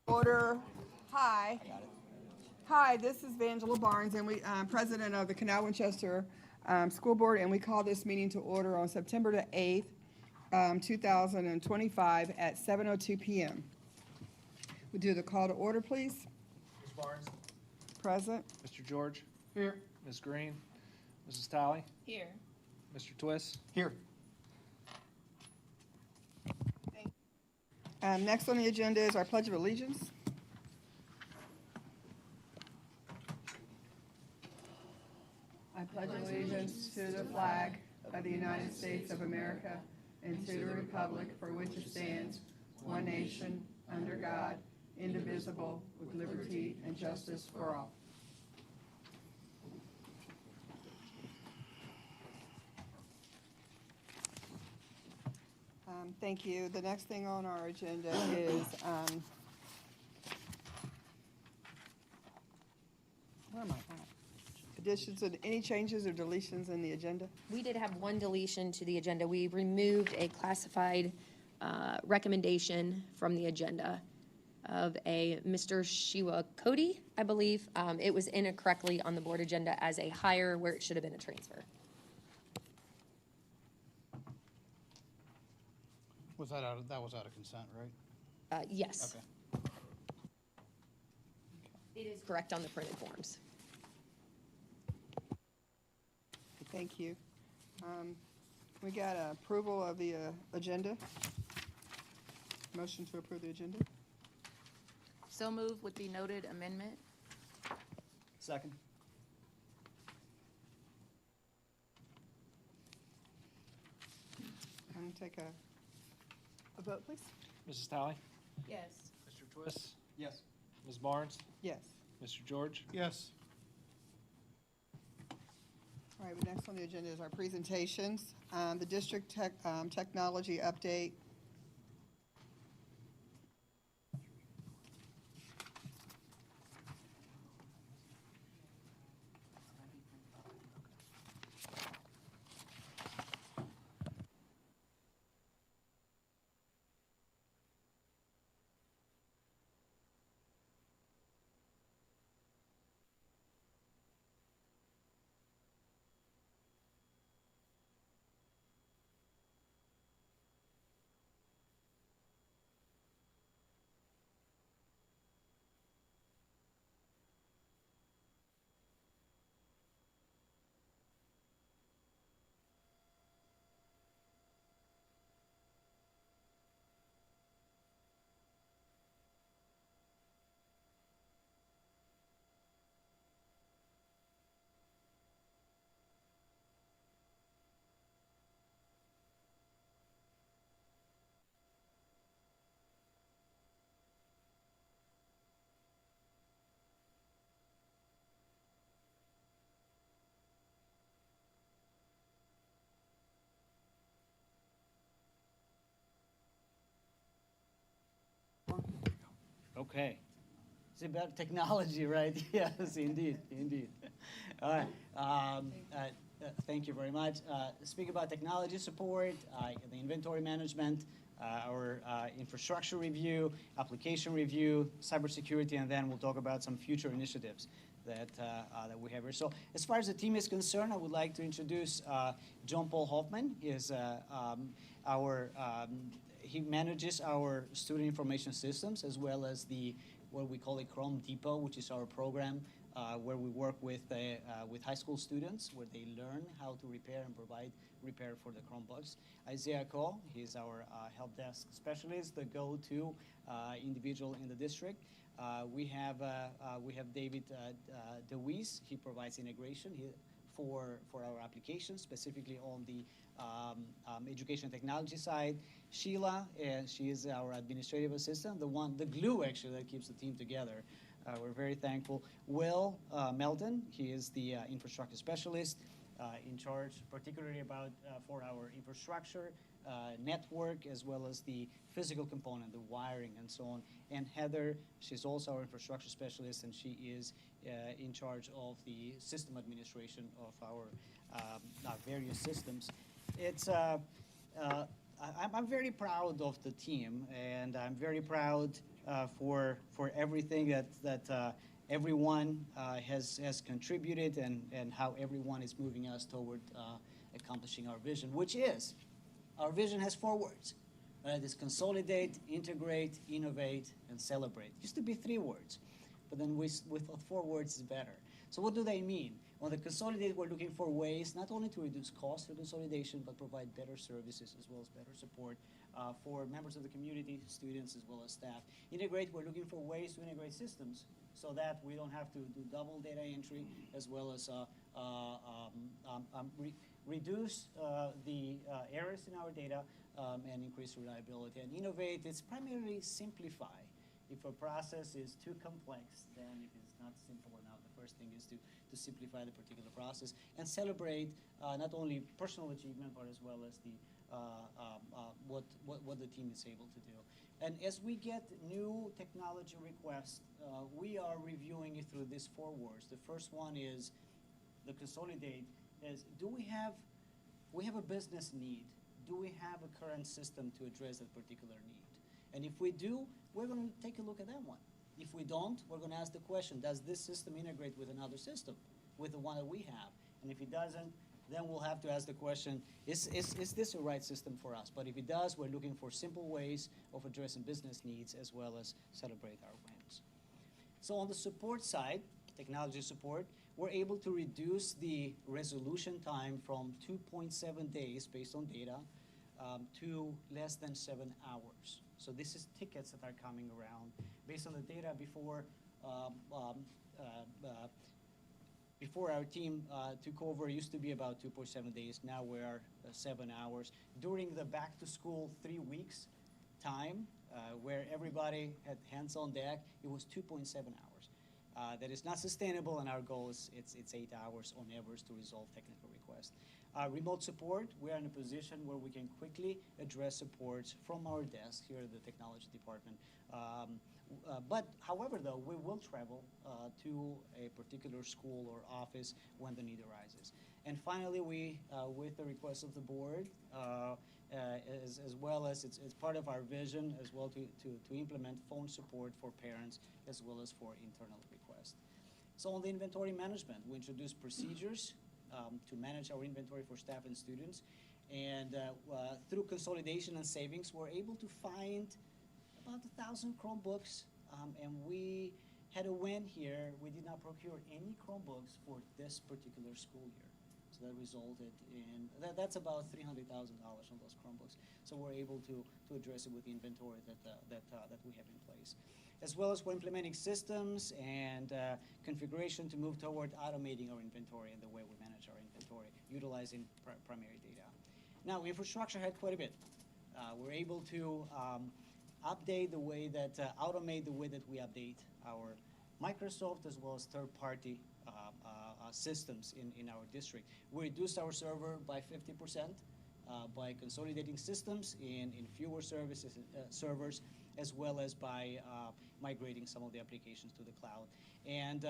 Order. Hi. Hi, this is Vangela Barnes, and president of the Canal Winchester School Board, and we call this meeting to order on September the 8th, 2025 at 7:02 p.m. We do the call to order, please. Ms. Barnes. Present. Mr. George. Here. Ms. Green. Mrs. Talley. Here. Mr. Twist. Here. Next on the agenda is our Pledge of Allegiance. I pledge allegiance to the flag of the United States of America and to the republic for which it stands, one nation, under God, indivisible, with liberty and justice for all. Thank you. The next thing on our agenda is where am I at? Additions and any changes or deletions in the agenda? We did have one deletion to the agenda. We removed a classified recommendation from the agenda of a Mr. Shiwa Cody, I believe. It was incorrectly on the board agenda as a hire where it should have been a transfer. That was out of consent, right? Yes. Okay. It is correct on the printed forms. Thank you. We got approval of the agenda. Motion to approve the agenda. So moved with the noted amendment. Second. I'm going to take a vote, please. Mrs. Talley. Yes. Mr. Twist. Yes. Ms. Barnes. Yes. Mr. George. Yes. All right, next on the agenda is our presentations. The district technology update. Okay. It's about technology, right? Yes, indeed, indeed. All right. Thank you very much. Speak about technology support, the inventory management, our infrastructure review, application review, cybersecurity, and then we'll talk about some future initiatives that we have here. So as far as the team is concerned, I would like to introduce John Paul Hoffman. He is he manages our student information systems as well as what we call a Chrome Depot, which is our program where we work with high school students, where they learn how to repair and provide repair for the Chromebooks. Isaiah Cole, he's our help desk specialist, the go-to individual in the district. We have David DeWeese. He provides integration for our applications, specifically on the education technology side. Sheila, she is our administrative assistant, the glue actually that keeps the team together. We're very thankful. Will Melton, he is the infrastructure specialist in charge, particularly for our infrastructure, network, as well as the physical component, the wiring, and so on. And Heather, she's also our infrastructure specialist, and she is in charge of the system administration of our various systems. It's I'm very proud of the team, and I'm very proud for everything that everyone has contributed, and how everyone is moving us toward accomplishing our vision, which is, our vision has 4 words. It is consolidate, integrate, innovate, and celebrate. It used to be 3 words, but then we thought 4 words is better. So what do they mean? On the consolidate, we're looking for ways not only to reduce cost through consolidation, but provide better services as well as better support for members of the community, students, as well as staff. Integrate, we're looking for ways to integrate systems so that we don't have to do double data entry, as well as reduce the errors in our data and increase reliability. And innovate, it's primarily simplify. If a process is too complex, then it is not simple enough. The first thing is to simplify the particular process, and celebrate not only personal achievement, but as well as the what the team is able to do. And as we get new technology requests, we are reviewing it through these 4 words. The first one is the consolidate. Is we have a business need? Do we have a current system to address that particular need? And if we do, we're going to take a look at that one. If we don't, we're going to ask the question, does this system integrate with another system, with the one that we have? And if it doesn't, then we'll have to ask the question, is this the right system for us? But if it does, we're looking for simple ways of addressing business needs, as well as celebrate our wins. So on the support side, technology support, we're able to reduce the resolution time from 2.7 days based on data to less than 7 hours. So this is tickets that are coming around based on the data before before our team took over. It used to be about 2.7 days. Now we're 7 hours. During the back to school 3 weeks time, where everybody had hands on deck, it was 2.7 hours. That is not sustainable, and our goal is it's 8 hours on average to resolve technical requests. Remote support, we are in a position where we can quickly address supports from our desk here at the technology department. But however, though, we will travel to a particular school or office when the need arises. And finally, we, with the request of the board, as well as it's part of our vision as well to implement phone support for parents as well as for internal requests. So on the inventory management, we introduced procedures to manage our inventory for staff and students. And through consolidation and savings, we're able to find about 1,000 Chromebooks. And we had a win here. We did not procure any Chromebooks for this particular school year. So that resulted in, that's about $300,000 on those Chromebooks. So we're able to address it with the inventory that we have in place. As well as we're implementing systems and configuration to move toward automating our inventory and the way we manage our inventory, utilizing primary data. Now, infrastructure had quite a bit. We're able to update the way that, automate the way that we update our Microsoft as well as third-party systems in our district. We reduced our server by 50% by consolidating systems in fewer servers, as well as by migrating some of the applications to the cloud. And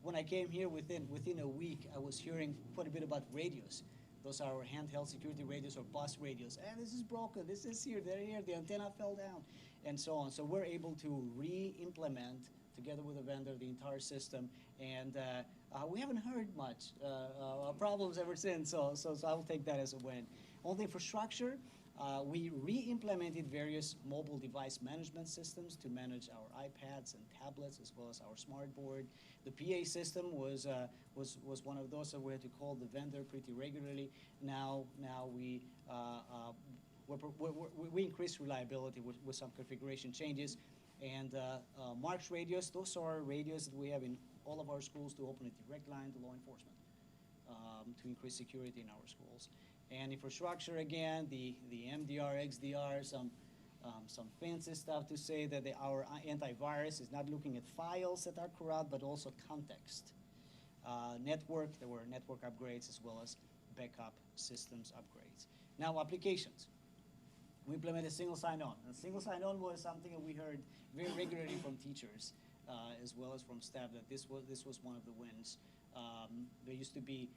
when I came here, within a week, I was hearing quite a bit about radios. Those are our handheld security radios or bus radios. And this is broken, this is here, they're here, the antenna fell down, and so on. So we're able to re-implement, together with a vendor, the entire system. And we haven't heard much problems ever since, so I will take that as a win. On the infrastructure, we re-implemented various mobile device management systems to manage our iPads and tablets, as well as our smart board. The PA system was one of those that we had to call the vendor pretty regularly. Now we increased reliability with some configuration changes. And Mark's radios, those are radios that we have in all of our schools to open a direct line to law enforcement to increase security in our schools. And infrastructure, again, the MDR, XDR, some fancy stuff to say that our antivirus is not looking at files that are corrupt, but also context. Network, there were network upgrades as well as backup systems upgrades. Now, applications. We implemented single sign-on. And single sign-on was something that we heard very regularly from teachers, as well as from staff, that this was one of the wins. There used to be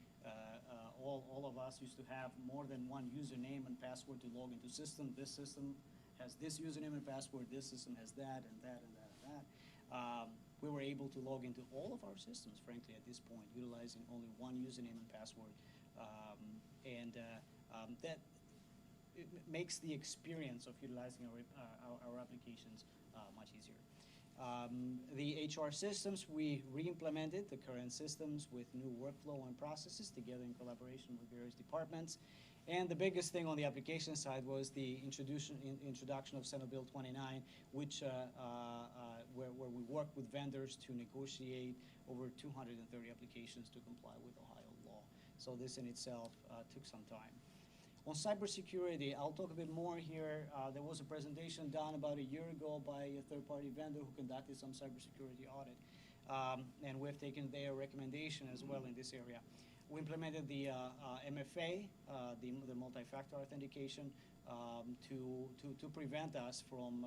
All of us used to have more than one username and password to log into system. This system has this username and password, this system has that and that and that and that. We were able to log into all of our systems, frankly, at this point, utilizing only one username and password. That it makes the experience of utilizing our applications much easier. The HR systems, we re-implemented the current systems with new workflow and processes together in collaboration with various departments. And the biggest thing on the application side was the introduction of Senate Bill 29, which where we worked with vendors to negotiate over 230 applications to comply with Ohio law. So this in itself took some time. On cybersecurity, I'll talk a bit more here. There was a presentation done about a year ago by a third-party vendor who conducted some cybersecurity audit, and we've taken their recommendation as well in this area. We implemented the MFA, the multi-factor authentication, to prevent us from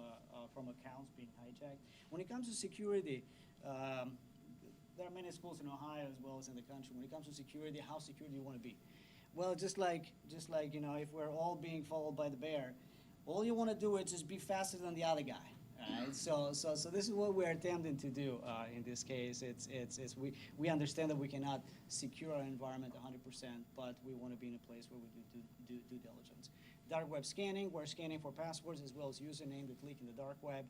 accounts being hijacked. When it comes to security, there are many schools in Ohio as well as in the country. When it comes to security, how secure do you want to be? Well, just like you know, if we're all being followed by the bear, all you want to do is just be faster than the other guy. Right? So this is what we're attempting to do in this case. We understand that we cannot secure our environment 100%, but we want to be in a place where we do due diligence. Dark web scanning, we're scanning for passwords as well as username that leak in the dark web,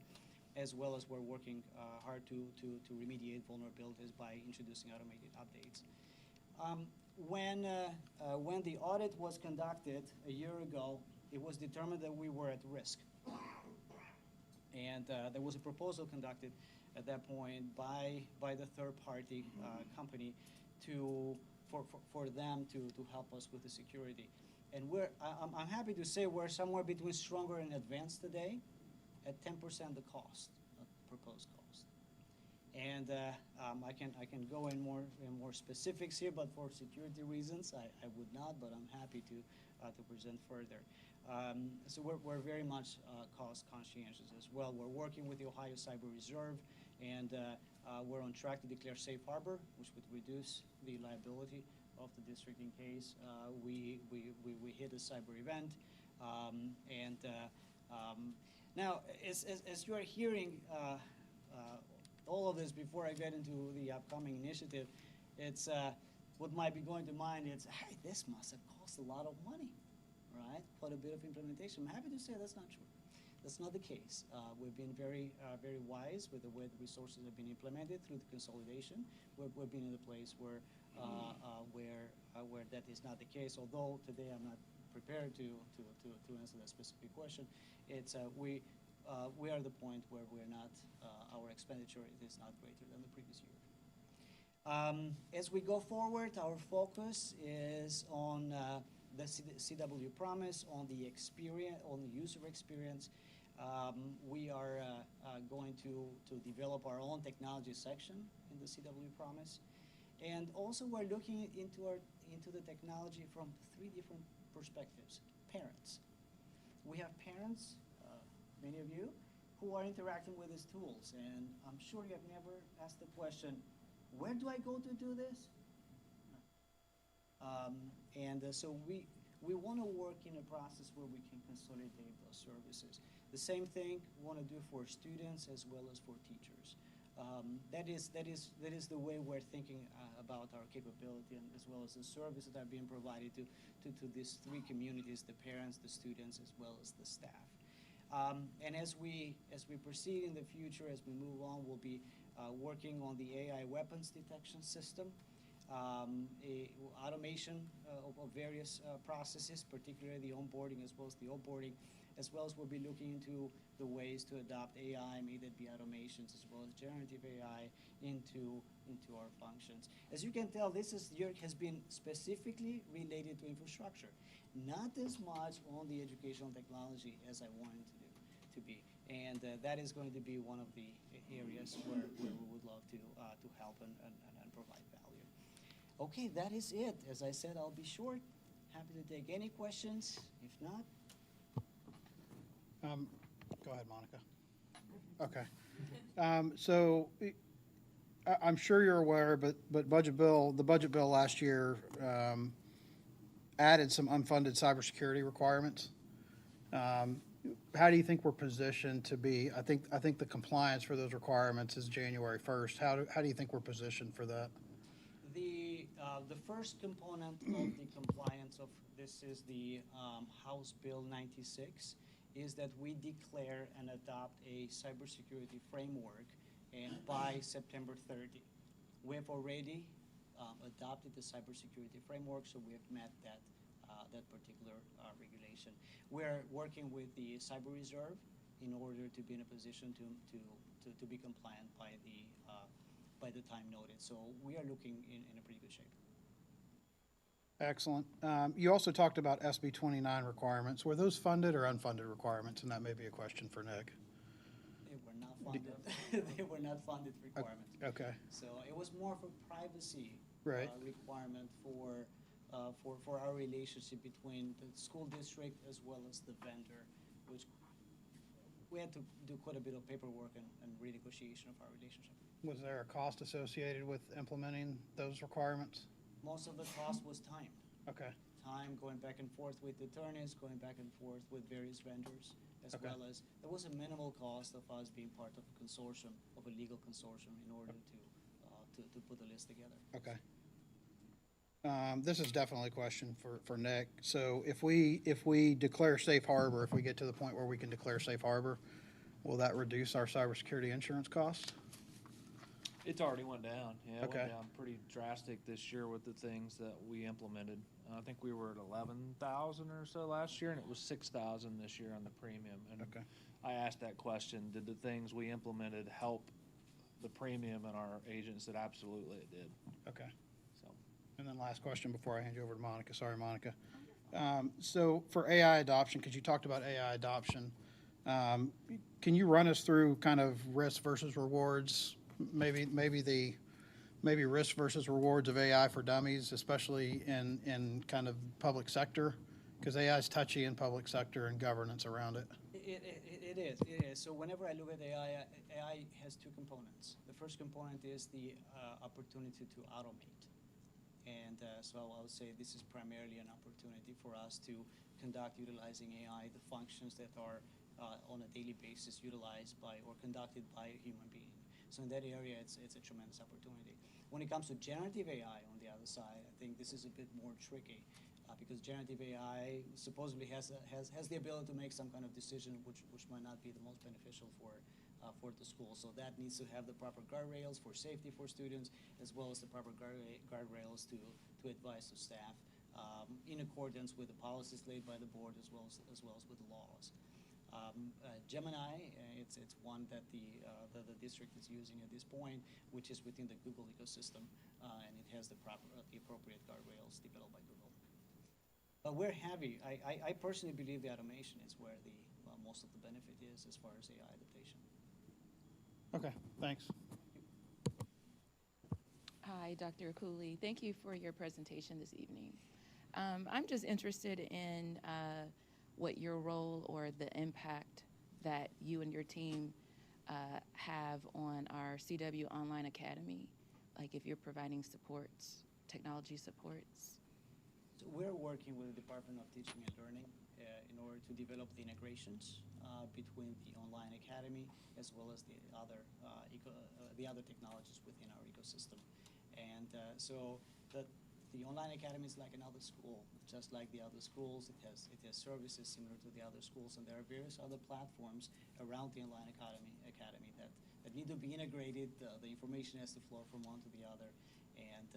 as well as we're working hard to remediate vulnerabilities by introducing automated updates. When the audit was conducted a year ago, it was determined that we were at risk. And there was a proposal conducted at that point by the third-party company for them to help us with the security. And I'm happy to say we're somewhere between stronger and advanced today at 10% the cost, proposed cost. And I can go in more specifics here, but for security reasons, I would not. But I'm happy to present further. So we're very much cost conscientious as well. We're working with the Ohio Cyber Reserve, and we're on track to declare safe harbor, which would reduce the liability of the district in case we hit a cyber event. Now, as you are hearing all of this before I get into the upcoming initiative, it's what might be going to mind. It's, hey, this must have cost a lot of money, right? Quite a bit of implementation. I'm happy to say that's not true. That's not the case. We've been very wise with the way the resources have been implemented through the consolidation. We've been in a place where that is not the case. Although today I'm not prepared to answer that specific question. It's we are at the point where we're not our expenditure is not greater than the previous year. As we go forward, our focus is on the CW Promise, on the experience, on the user experience. We are going to develop our own technology section in the CW Promise, and also we're looking into the technology from 3 different perspectives. Parents, we have parents, many of you, who are interacting with these tools, and I'm sure you have never asked the question, where do I go to do this? So we want to work in a process where we can consolidate those services. The same thing we want to do for students as well as for teachers. That is the way we're thinking about our capability, and as well as the services that are being provided to these 3 communities: the parents, the students, as well as the staff. And as we proceed in the future, as we move on, we'll be working on the AI weapons detection system, automation of various processes, particularly the onboarding as well as the offboarding, as well as we'll be looking into the ways to adopt AI, may that be automations as well as generative AI into our functions. As you can tell, this year has been specifically related to infrastructure, not as much on the educational technology as I wanted to be. And that is going to be one of the areas where we would love to help and provide value. Okay, that is it. As I said, I'll be short. Happy to take any questions. If not, go ahead, Monica. Okay. So I'm sure you're aware, but the budget bill last year added some unfunded cybersecurity requirements. How do you think we're positioned to be? I think the compliance for those requirements is January 1st. How do you think we're positioned for that? The first component of the compliance of this is the House Bill 96, is that we declare and adopt a cybersecurity framework and by September 30. We have already adopted the cybersecurity framework, so we have met that particular regulation. We're working with the Cyber Reserve in order to be in a position to be compliant by the time noted. So we are looking in a pretty good shape. Excellent. You also talked about SB 29 requirements. Were those funded or unfunded requirements? And that may be a question for Nick. They were not funded. They were not funded requirements. Okay. So it was more of a privacy Right. requirement for our relationship between the school district as well as the vendor, which we had to do quite a bit of paperwork and renegotiation of our relationship. Was there a cost associated with implementing those requirements? Most of the cost was time. Okay. Time going back and forth with attorneys, going back and forth with various vendors, as Okay. well as there was a minimal cost of us being part of a consortium, of a legal consortium, in order to put the list together. Okay. This is definitely a question for Nick. So if we declare safe harbor, if we get to the point where we can declare safe harbor, will that reduce our cybersecurity insurance costs? It's already went down. Yeah, it Okay. went down pretty drastic this year with the things that we implemented. I think we were at 11,000 or so last year, and it was 6,000 this year on the premium. And Okay. I asked that question: did the things we implemented help the premium and our agents? That absolutely it did. Okay. So And then last question before I hand you over to Monica. Sorry, Monica. So for AI adoption, because you talked about AI adoption, can you run us through kind of risk versus rewards? Maybe risk versus rewards of AI for dummies, especially in kind of public sector, because AI is touchy in public sector and governance around it. It is. So whenever I look at AI, AI has two components. The first component is the opportunity to automate. And so I would say this is primarily an opportunity for us to conduct, utilizing AI, the functions that are on a daily basis utilized by or conducted by a human being. So in that area, it's a tremendous opportunity. When it comes to generative AI on the other side, I think this is a bit more tricky because generative AI supposedly has the ability to make some kind of decision which might not be the most beneficial for the school. So that needs to have the proper guardrails for safety for students, as well as the proper guardrails to advise the staff in accordance with the policies laid by the board, as well as with the laws. Gemini, it's one that the district is using at this point, which is within the Google ecosystem, and it has the appropriate guardrails developed by Google. But we're heavy. I personally believe the automation is where the most of the benefit is as far as AI adaptation. Okay, thanks. Hi, Dr. Cooley. Thank you for your presentation this evening. I'm just interested in what your role or the impact that you and your team have on our CW Online Academy, like if you're providing supports, technology supports. So we're working with the Department of Teaching and Learning in order to develop the integrations between the Online Academy as well as the other technologies within our ecosystem. And so the Online Academy is like another school, just like the other schools. It has services similar to the other schools, and there are various other platforms around the Online Academy that need to be integrated. The information has to flow from one to the other, and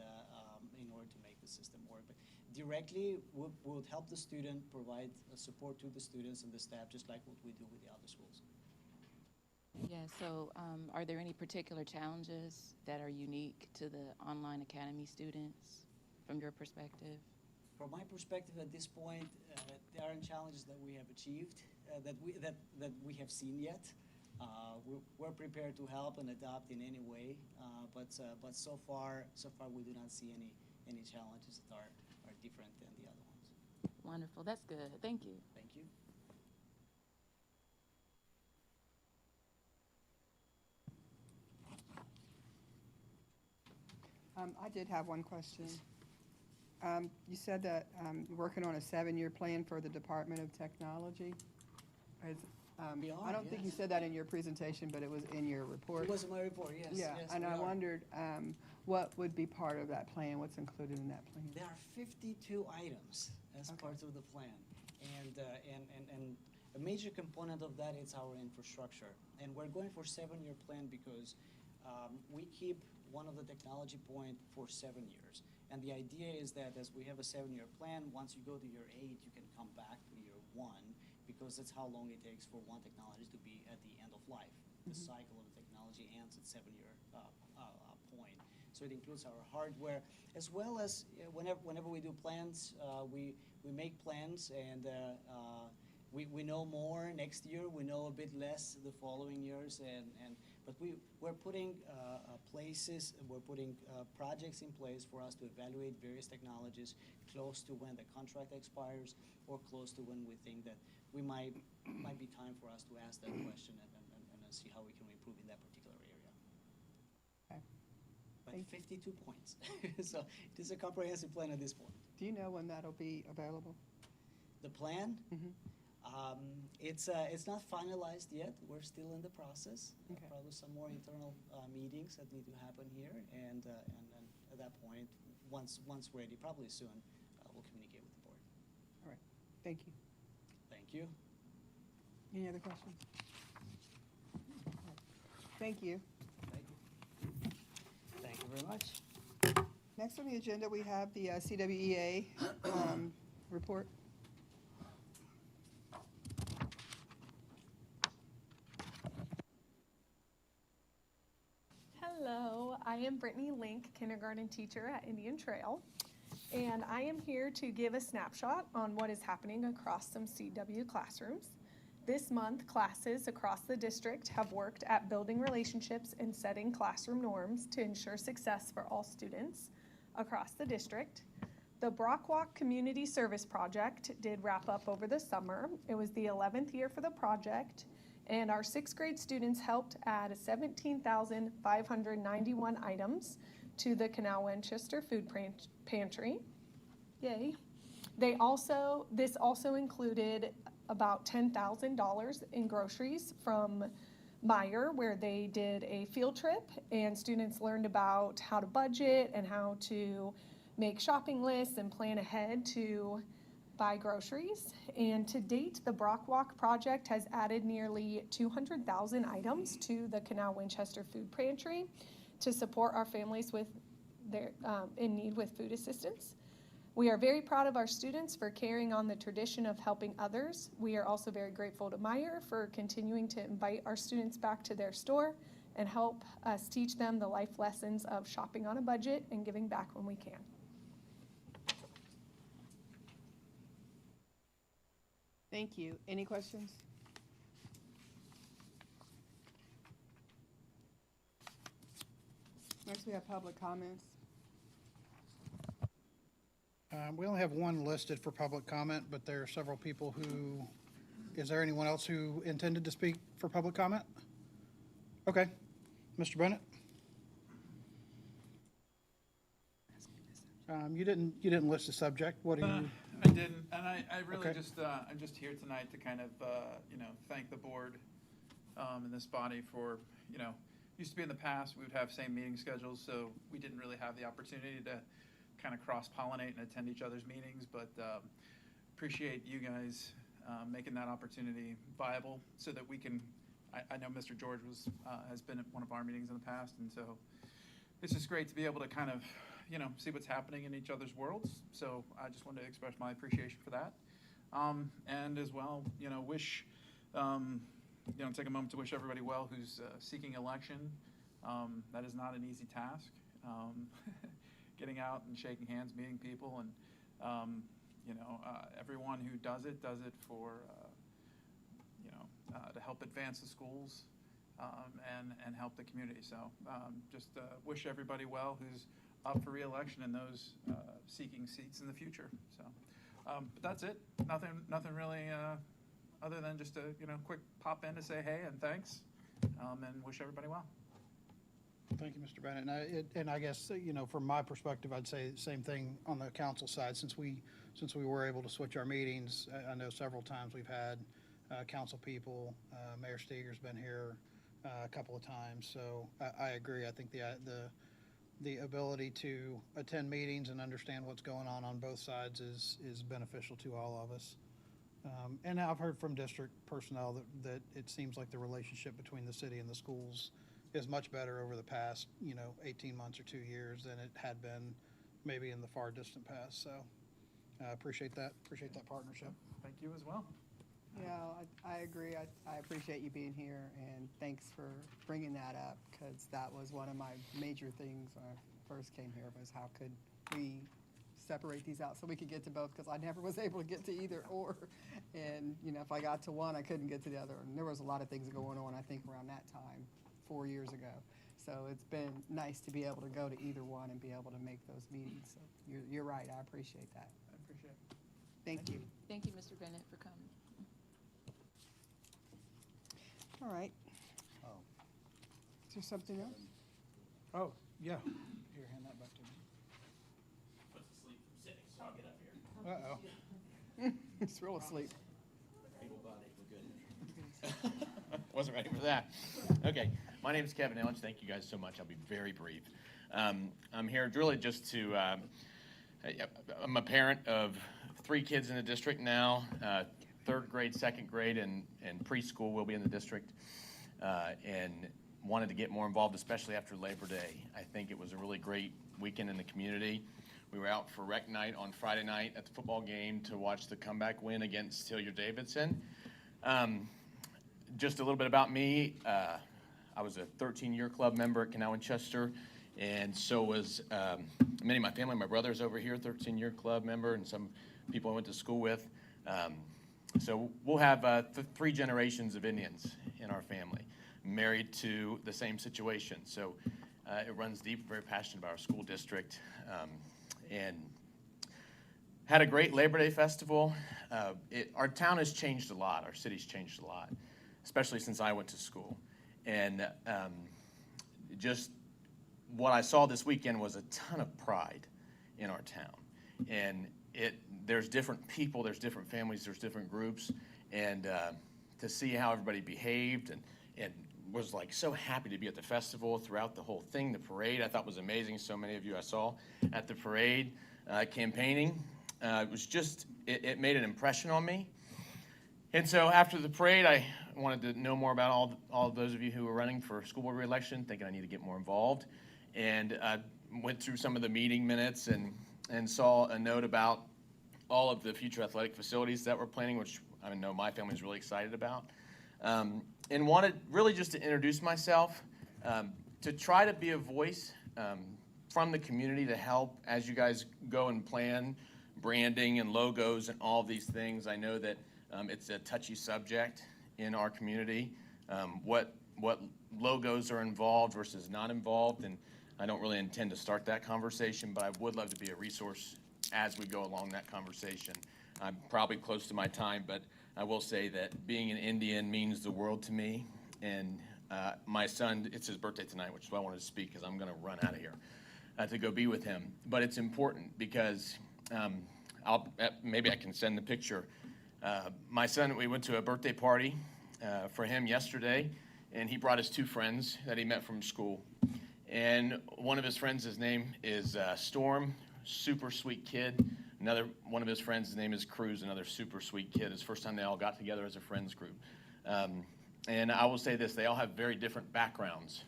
in order to make the system work. But directly, we would help the student, provide support to the students and the staff, just like what we do with the other schools. Yeah, so are there any particular challenges that are unique to the Online Academy students from your perspective? From my perspective at this point, there aren't challenges that we have achieved, that we have seen yet. We're prepared to help and adopt in any way, but so far we do not see any challenges that are different than the other ones. Wonderful, that's good. Thank you. Thank you. I did have one question. You said that you're working on a 7-year plan for the Department of Technology. We are, I don't think you yes. said that in your presentation, but it was in your report. It was in my report, yes. Yeah, yes, and we I are. wondered what would be part of that plan, what's included in that plan? There are 52 items as Okay. part of the plan. And a major component of that is our infrastructure. And we're going for 7-year plan because we keep one of the technology point for 7 years. And the idea is that as we have a 7-year plan, once you go to year 8, you can come back to year 1 because that's how long it takes for one technology to be at the end of life. The cycle of the technology ends at 7-year point. So it includes our hardware as well as whenever we do plans, we make plans and we know more next year. We know a bit less the following years, but we're putting projects in place for us to evaluate various technologies close to when the contract expires or close to when we think that we might be time for us to ask that question and see how we can improve in that particular area. Okay. But Thank you. 52 points, so it is a comprehensive plan at this point. Do you know when that'll be available? The plan. Mhm. It's not finalized yet. We're still in the process. Okay. Probably some more internal meetings that need to happen here, and then at that point, once ready, probably soon, we'll communicate with the board. All right, thank you. Thank you. Any other questions? Thank you. Thank you. Thank you very much. Next on the agenda, we have the CWEA report. Hello, I am Brittany Link, kindergarten teacher at Indian Trail, and I am here to give a snapshot on what is happening across some CW classrooms. This month, classes across the district have worked at building relationships and setting classroom norms to ensure success for all students across the district. The Brockwalk Community Service Project did wrap up over the summer. It was the 11th year for the project, and our 6th grade students helped add 17,591 items to the Canal Winchester food pantry. Yay. This also included about $10,000 in groceries from Meyer, where they did a field trip and students learned about how to budget and how to make shopping lists and plan ahead to buy groceries. And to date, the Brockwalk project has added nearly 200,000 items to the Canal Winchester food pantry to support our families with in need with food assistance. We are very proud of our students for carrying on the tradition of helping others. We are also very grateful to Meyer for continuing to invite our students back to their store and help us teach them the life lessons of shopping on a budget and giving back when we can. Thank you. Any questions? Next, we have public comments. We only have one listed for public comment, but there are several people who, is there anyone else who intended to speak for public comment? Okay. Mr. Bennett? You didn't list the subject. What do you? I didn't, and I really Okay. I'm just here tonight to kind of, thank the board and this body for, used to be in the past, we would have same meeting schedules, so we didn't really have the opportunity to kind of cross-pollinate and attend each other's meetings, but appreciate you guys making that opportunity viable so that we can, I know Mr. George has been at one of our meetings in the past, and so it's just great to be able to kind of, see what's happening in each other's worlds. So I just wanted to express my appreciation for that. And as well, wish, take a moment to wish everybody well who's seeking election. That is not an easy task. Getting out and shaking hands, meeting people, and, everyone who does it for, to help advance the schools and help the community. So just wish everybody well who's up for re-election and those seeking seats in the future. So, but that's it. Nothing really other than just a quick pop in to say hey and thanks, and wish everybody well. Thank you, Mr. Bennett. And I guess, from my perspective, I'd say the same thing on the council side. Since we were able to switch our meetings, I know several times we've had council people, Mayor Steger's been here a couple of times. So I agree. I think the ability to attend meetings and understand what's going on both sides is beneficial to all of us. And I've heard from district personnel that it seems like the relationship between the city and the schools is much better over the past, 18 months or 2 years than it had been maybe in the far distant past. So I appreciate that partnership. Thank you as well. Yeah, I agree. I appreciate you being here, and thanks for bringing that up, because that was one of my major things when I first came here, was how could we separate these out so we could get to both, because I never was able to get to either or. And, if I got to one, I couldn't get to the other. And there was a lot of things going on, I think, around that time, 4 years ago. So it's been nice to be able to go to either one and be able to make those meetings. So you're right. I appreciate that. I appreciate it. Thank you. Thank you, Mr. Bennett, for coming. All right. Oh. Is there something else? Oh, yeah. Here, hand that back to me. What's asleep from sitting, so I'll get up here. Uh-oh. It's real asleep. Able body, we're good. Wasn't ready for that. Okay, my name is Kevin Ellich. Thank you guys so much. I'll be very brief. I'm here really just to, I'm a parent of 3 kids in the district now, 3rd grade, 2nd grade, and preschool will be in the district, and wanted to get more involved, especially after Labor Day. I think it was a really great weekend in the community. We were out for rec night on Friday night at the football game to watch the comeback win against Hilliard-Davidson. Just a little bit about me. I was a 13-year club member at Canal, Winchester, and so was many of my family. My brother's over here, 13-year club member, and some people I went to school with. So we'll have 3 generations of Indians in our family, married to the same situation. So it runs deep, very passionate about our school district, and had a great Labor Day festival. Our town has changed a lot. Our city's changed a lot, especially since I went to school. And just what I saw this weekend was a ton of pride in our town. And there's different people, there's different families, there's different groups, and to see how everybody behaved and was like so happy to be at the festival throughout the whole thing. The parade I thought was amazing. So many of you I saw at the parade campaigning. It was just, it made an impression on me. And so after the parade, I wanted to know more about all those of you who were running for school board re-election, thinking I need to get more involved. And went through some of the meeting minutes and saw a note about all of the future athletic facilities that we're planning, which I know my family's really excited about. And wanted really just to introduce myself, to try to be a voice from the community to help as you guys go and plan branding and logos and all these things. I know that it's a touchy subject in our community, what logos are involved versus not involved, and I don't really intend to start that conversation, but I would love to be a resource as we go along that conversation. I'm probably close to my time, but I will say that being an Indian means the world to me, and my son, it's his birthday tonight, which is why I wanted to speak, because I'm going to run out of here to go be with him. But it's important because maybe I can send the picture. My son, we went to a birthday party for him yesterday, and he brought his 2 friends that he met from school. And one of his friends, his name is Storm, super sweet kid. Another one of his friends, his name is Cruz, another super sweet kid. It's the first time they all got together as a friends group. And I will say this, they all have very different backgrounds.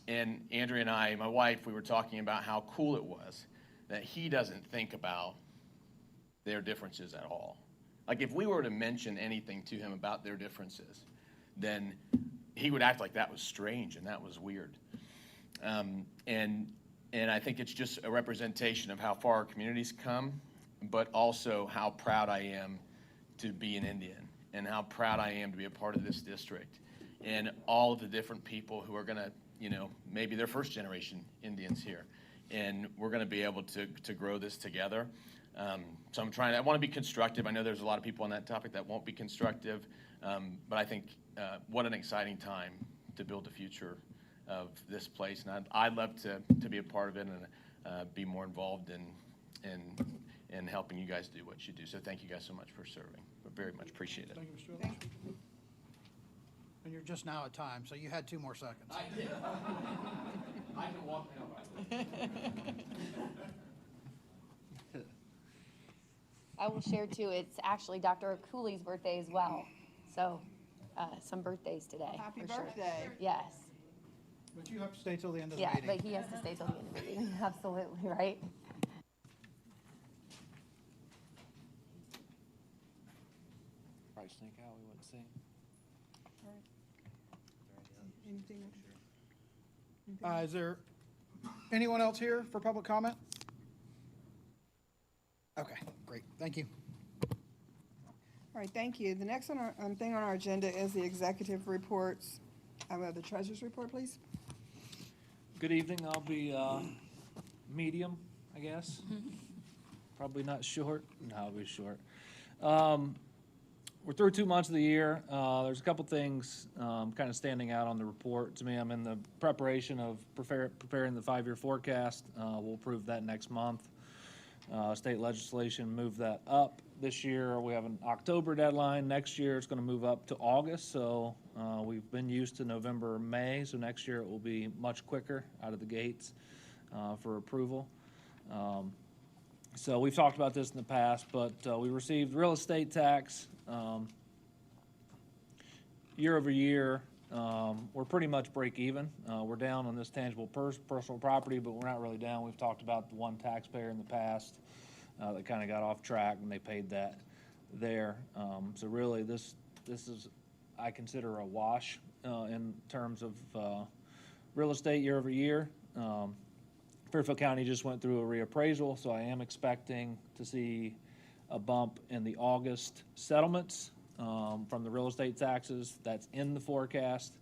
And Andrea and I, my wife, we were talking about how cool it was that he doesn't think about their differences at all. Like if we were to mention anything to him about their differences, then he would act like that was strange and that was weird. And I think it's just a representation of how far our community's come, but also how proud I am to be an Indian and how proud I am to be a part of this district and all of the different people who are gonna, maybe they're first generation Indians here. And we're gonna be able to grow this together. So I wanna be constructive. I know there's a lot of people on that topic that won't be constructive, but I think what an exciting time to build the future of this place, and I'd love to be a part of it and be more involved in helping you guys do what you do. So thank you guys so much for serving. We very much appreciate it. Thank you, Mr. Ellis. And you're just now at time, so you had 2 more seconds. I did. I can walk now. I will share too, it's actually Dr. Cooley's birthday as well. So, some birthdays today. Happy for sure. birthday. Yes. But you have to stay till the end of the Yeah, meeting. but he has to stay till the end of the meeting. Absolutely, right? Probably sneak out, we wouldn't see. Anything? Is there anyone else here for public comment? Okay, great, thank you. All right, thank you. The next thing on our agenda is the executive reports. The treasurer's report, please. Good evening. I'll be medium, I guess. Probably not short. No, I'll be short. We're through 2 months of the year. There's a couple things kind of standing out on the report to me. I'm in the preparation of preparing the 5-year forecast. We'll approve that next month. State legislation moved that up this year. We have an October deadline. Next year it's going to move up to August. So we've been used to November, May. So next year it will be much quicker out of the gates for approval. So we've talked about this in the past, but we received real estate tax year over year. We're pretty much break even. We're down on this tangible personal property, but we're not really down. We've talked about the one taxpayer in the past that kind of got off track, and they paid that there. So really, this is, I consider, a wash in terms of real estate year over year. Fairfield County just went through a reappraisal, so I am expecting to see a bump in the August settlements from the real estate taxes. That's in the forecast.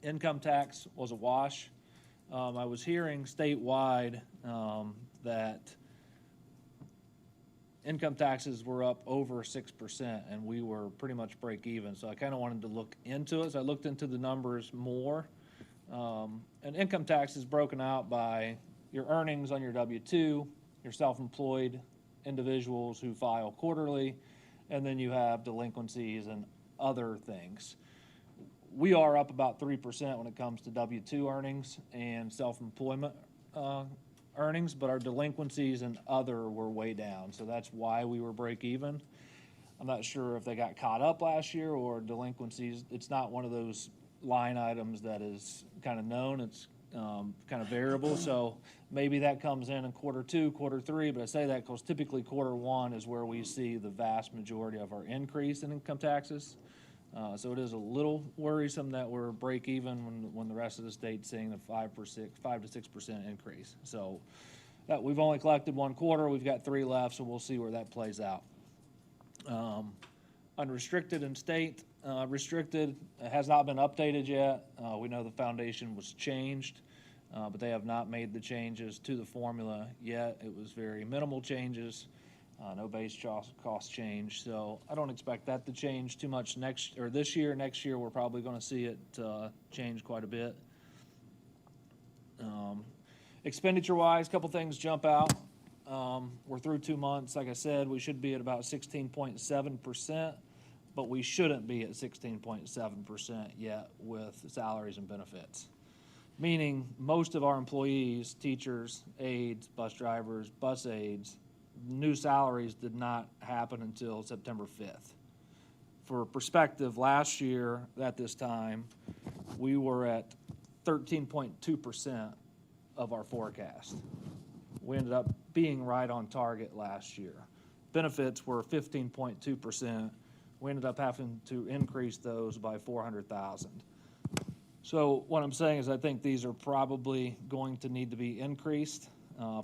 Income tax was a wash. I was hearing statewide that income taxes were up over 6%, and we were pretty much break even. So I kind of wanted to look into it. So I looked into the numbers more. And income tax is broken out by your earnings on your W-2, your self-employed individuals who file quarterly, and then you have delinquencies and other things. We are up about 3% when it comes to W-2 earnings and self-employment earnings, but our delinquencies and other were way down. So that's why we were break even. I'm not sure if they got caught up last year or delinquencies. It's not one of those line items that is kind of known. It's kind of variable. So maybe that comes in quarter 2, quarter 3, but I say that because typically quarter 1 is where we see the vast majority of our increase in income taxes. So it is a little worrisome that we're break even when the rest of the state's seeing a 5 to 6% increase. So we've only collected 1 quarter. We've got 3 left, so we'll see where that plays out. Unrestricted and state. Restricted has not been updated yet. We know the foundation was changed, but they have not made the changes to the formula yet. It was very minimal changes, no base cost change. So I don't expect that to change too much this year. Next year, we're probably going to see it change quite a bit. Expenditure-wise, a couple things jump out. We're through 2 months. Like I said, we should be at about 16.7%. But we shouldn't be at 16.7% yet with salaries and benefits. Meaning most of our employees, teachers, aides, bus drivers, bus aides, new salaries did not happen until September 5th. For perspective, last year at this time, we were at 13.2% of our forecast. We ended up being right on target last year. Benefits were 15.2%. We ended up having to increase those by $400,000. So what I'm saying is I think these are probably going to need to be increased.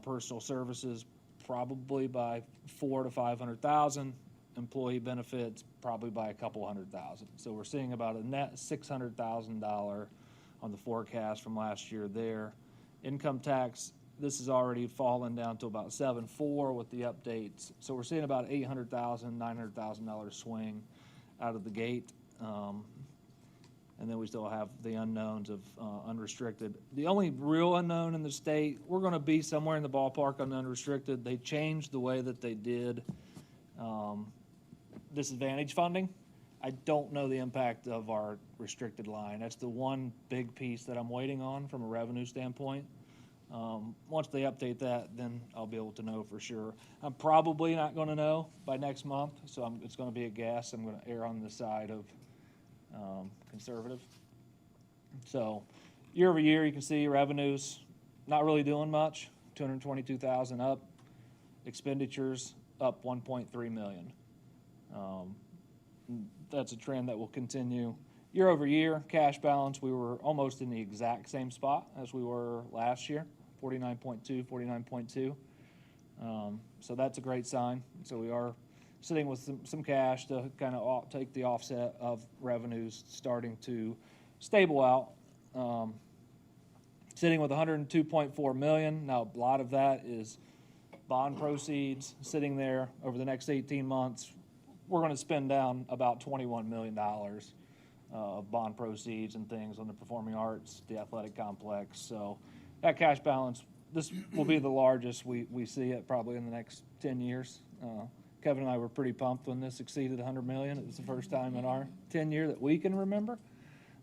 Personal services probably by $400,000 to $500,000. Employee benefits probably by a couple $100,000. So we're seeing about a net $600,000 on the forecast from last year there. Income tax, this has already fallen down to about 7.4 with the updates. So we're seeing about $800,000, $900,000 swing out of the gate. And then we still have the unknowns of unrestricted. The only real unknown in the state, we're going to be somewhere in the ballpark on unrestricted. They changed the way that they did disadvantage funding. I don't know the impact of our restricted line. That's the one big piece that I'm waiting on from a revenue standpoint. Once they update that, then I'll be able to know for sure. I'm probably not going to know by next month, so it's going to be a guess. I'm going to err on the side of conservative. So year over year, you can see revenues not really doing much, 222,000 up. Expenditures up 1.3 million. That's a trend that will continue. Year over year, cash balance, we were almost in the exact same spot as we were last year, 49.2, 49.2. So that's a great sign. So we are sitting with some cash to kind of take the offset of revenues starting to stable out. Sitting with 102.4 million. Now, a lot of that is bond proceeds sitting there over the next 18 months. We're going to spend down about $21 million of bond proceeds and things on the performing arts, the athletic complex. So that cash balance, this will be the largest we see it probably in the next 10 years. Kevin and I were pretty pumped when this exceeded 100 million. It was the first time in our 10-year that we can remember.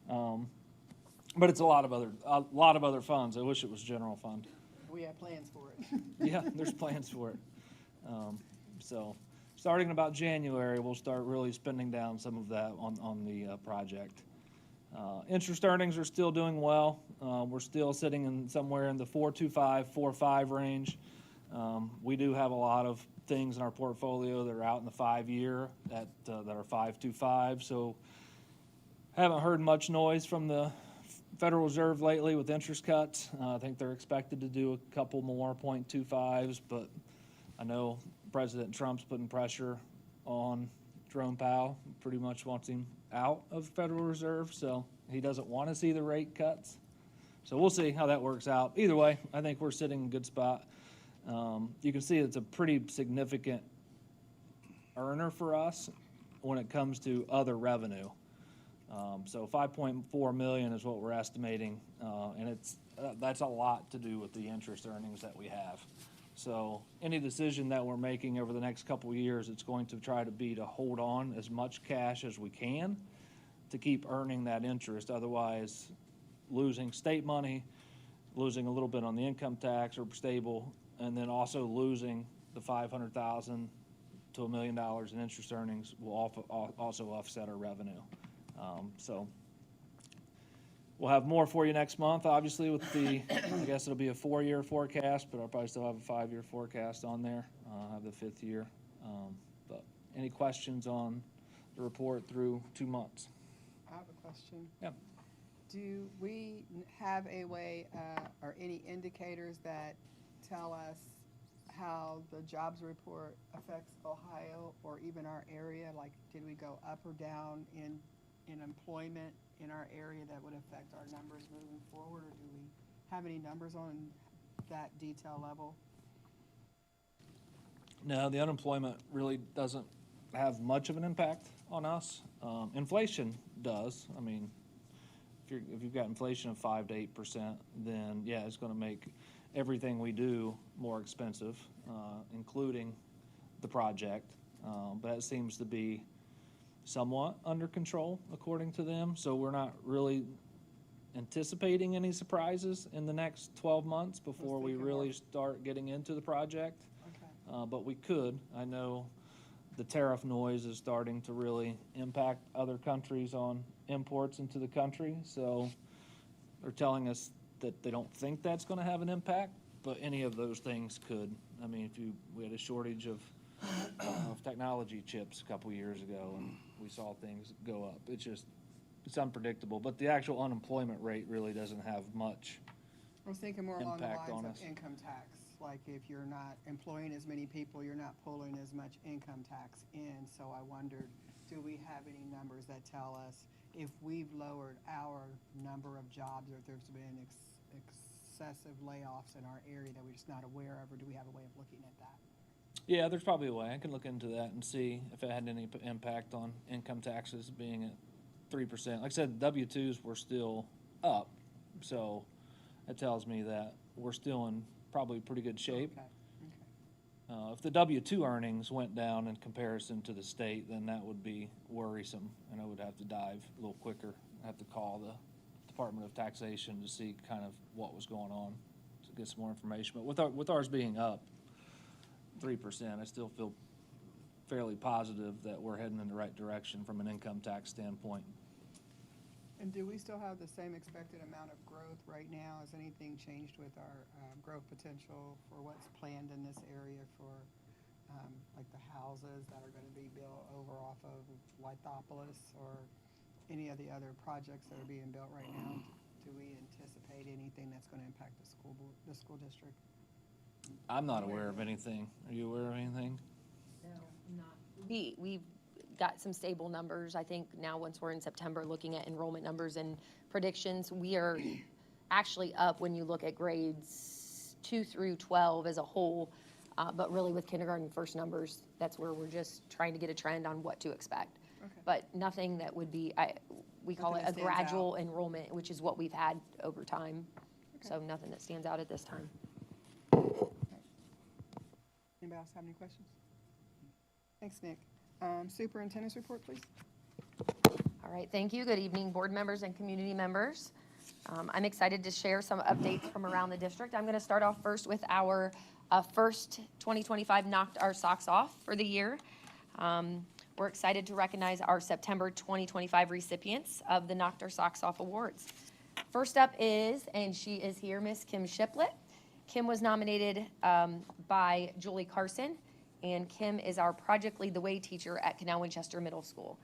But it's a lot of other funds. I wish it was general fund. We have plans for it. Yeah, there's plans for it. So starting in about January, we'll start really spending down some of that on the project. Interest earnings are still doing well. We're still sitting in somewhere in the 4.25, 4.5 range. We do have a lot of things in our portfolio that are out in the 5-year that are 5.25. So haven't heard much noise from the Federal Reserve lately with interest cuts. I think they're expected to do a couple more 0.25s, but I know President Trump's putting pressure on Jerome Powell, pretty much wants him out of the Federal Reserve, so he doesn't want to see the rate cuts. So we'll see how that works out. Either way, I think we're sitting in a good spot. You can see it's a pretty significant earner for us when it comes to other revenue. So 5.4 million is what we're estimating, and that's a lot to do with the interest earnings that we have. So any decision that we're making over the next couple of years, it's going to try to be to hold on as much cash as we can to keep earning that interest. Otherwise, losing state money, losing a little bit on the income tax or stable, and then also losing the $500,000 to $1 million in interest earnings will also offset our revenue. So we'll have more for you next month, obviously, with the, I guess it'll be a 4-year forecast, but I'll probably still have a 5-year forecast on there. I'll have the 5th year. But any questions on the report through 2 months? I have a question. Yeah. Do we have a way or any indicators that tell us how the jobs report affects Ohio or even our area? Like, did we go up or down in employment in our area that would affect our numbers moving forward, or do we have any numbers on that detail level? No, the unemployment really doesn't have much of an impact on us. Inflation does. I mean, if you've got inflation of 5 to 8%, then yeah, it's going to make everything we do more expensive, including the project. But that seems to be somewhat under control, according to them. So we're not really anticipating any surprises in the next 12 months before we really start getting into the project. Okay. But we could. I know the tariff noise is starting to really impact other countries on imports into the country. So they're telling us that they don't think that's going to have an impact, but any of those things could. I mean, we had a shortage of technology chips a couple years ago, and we saw things go up. It's unpredictable, but the actual unemployment rate really doesn't have much I was thinking more along the impact on lines us. of income tax. Like if you're not employing as many people, you're not pulling as much income tax in. So I wondered, do we have any numbers that tell us if we've lowered our number of jobs or if there's been excessive layoffs in our area that we're just not aware of, or do we have a way of looking at that? Yeah, there's probably a way. I can look into that and see if it had any impact on income taxes being at 3%. Like I said, W-2s were still up, so that tells me that we're still in probably pretty good shape. Okay, If the W-2 earnings went down in comparison to the state, then that would be worrisome, and I would have to dive a little quicker. I have to call the Department of Taxation to see kind of what was going on, to get some more information. But with ours being up 3%, I still feel fairly positive that we're heading in the right direction from an income tax standpoint. And do we still have the same expected amount of growth right now? Has anything changed with our growth potential for what's planned in this area for like the houses that are going to be built over off of Lithopolis or any of the other projects that are being built right now? Do we anticipate anything that's going to impact the school district? I'm not aware of anything. Are you aware of anything? We've got some stable numbers. I think now once we're in September looking at enrollment numbers and predictions, we are actually up when you look at grades 2 through 12 as a whole, but really with kindergarten first numbers, that's where we're just trying to get a trend on what to expect. Okay. But nothing that would be, we call it Nothing a that stands gradual out. enrollment, which is what we've had over time. So nothing that stands out at this time. Anybody else have any questions? Thanks, Nick. Superintendent's report, please. All right, thank you. Good evening, board members and community members. I'm excited to share some updates from around the district. I'm going to start off first with our first 2025 knocked our socks off for the year. We're excited to recognize our September 2025 recipients of the Knocked Our Socks Off Awards. First up is, and she is here, Miss Kim Shiplett. Kim was nominated by Julie Carson, and Kim is our Project Lead the Way teacher at Canal Winchester Middle School.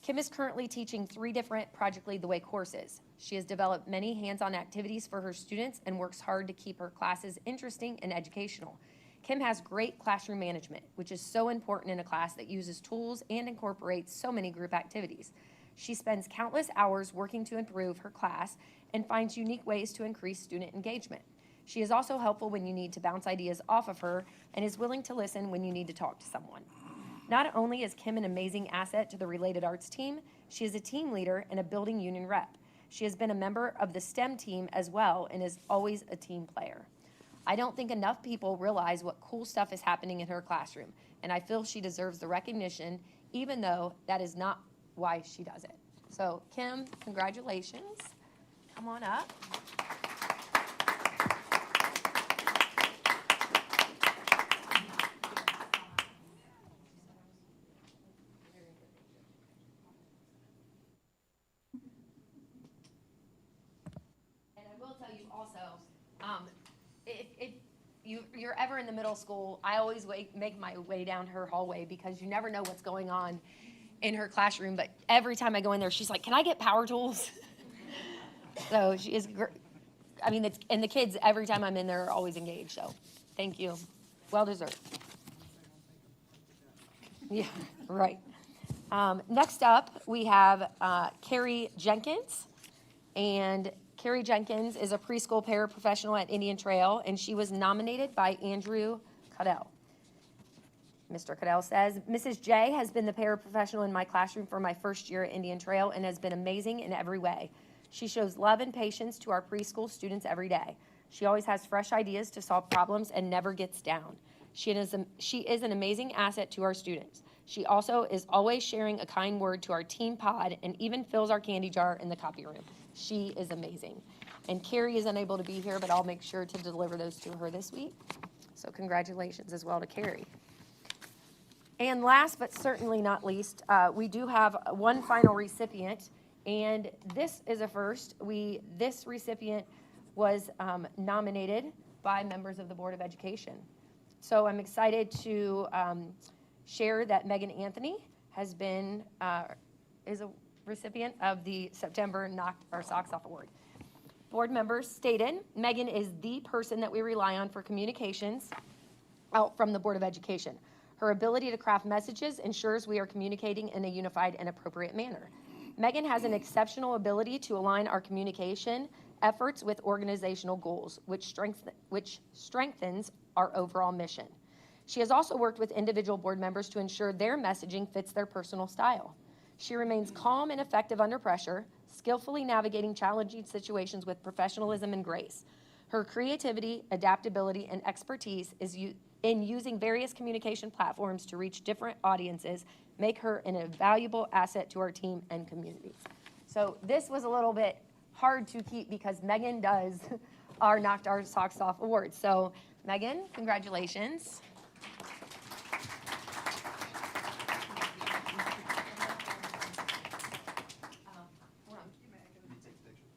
Kim is currently teaching 3 different Project Lead the Way courses. She has developed many hands-on activities for her students and works hard to keep her classes interesting and educational. Kim has great classroom management, which is so important in a class that uses tools and incorporates so many group activities. She spends countless hours working to improve her class and finds unique ways to increase student engagement. She is also helpful when you need to bounce ideas off of her and is willing to listen when you need to talk to someone. Not only is Kim an amazing asset to the Related Arts team, she is a team leader and a building union rep. She has been a member of the STEM team as well and is always a team player. I don't think enough people realize what cool stuff is happening in her classroom, and I feel she deserves the recognition, even though that is not why she does it. So, Kim, congratulations. Come on up. And I will tell you also, if you're ever in the middle school, I always make my way down her hallway because you never know what's going on in her classroom. But every time I go in there, she's like, "Can I get power tools?" So she is, I mean, and the kids, every time I'm in there, are always engaged. So thank you. Well deserved. Yeah, right. Next up, we have Carrie Jenkins. And Carrie Jenkins is a preschool paraprofessional at Indian Trail, and she was nominated by Andrew Caudell. Mr. Caudell says, "Mrs. J has been the paraprofessional in my classroom for my first year at Indian Trail and has been amazing in every way. She shows love and patience to our preschool students every day. She always has fresh ideas to solve problems and never gets down. She is an amazing asset to our students. She also is always sharing a kind word to our team pod and even fills our candy jar in the copy room. She is amazing." And Carrie is unable to be here, but I'll make sure to deliver those to her this week. So congratulations as well to Carrie. And last but certainly not least, we do have one final recipient, and this is a first. This recipient was nominated by members of the Board of Education. So I'm excited to share that Megan Anthony has been, is a recipient of the September Knocked Our Socks Off Award. Board members stated, Megan is the person that we rely on for communications out from the Board of Education. Her ability to craft messages ensures we are communicating in a unified and appropriate manner. Megan has an exceptional ability to align our communication efforts with organizational goals, which strengthens our overall mission. She has also worked with individual board members to ensure their messaging fits their personal style. She remains calm and effective under pressure, skillfully navigating challenging situations with professionalism and grace. Her creativity, adaptability, and expertise in using various communication platforms to reach different audiences make her an invaluable asset to our team and communities. So this was a little bit hard to keep because Megan does our Knocked Our Socks Off Award. So Megan, congratulations.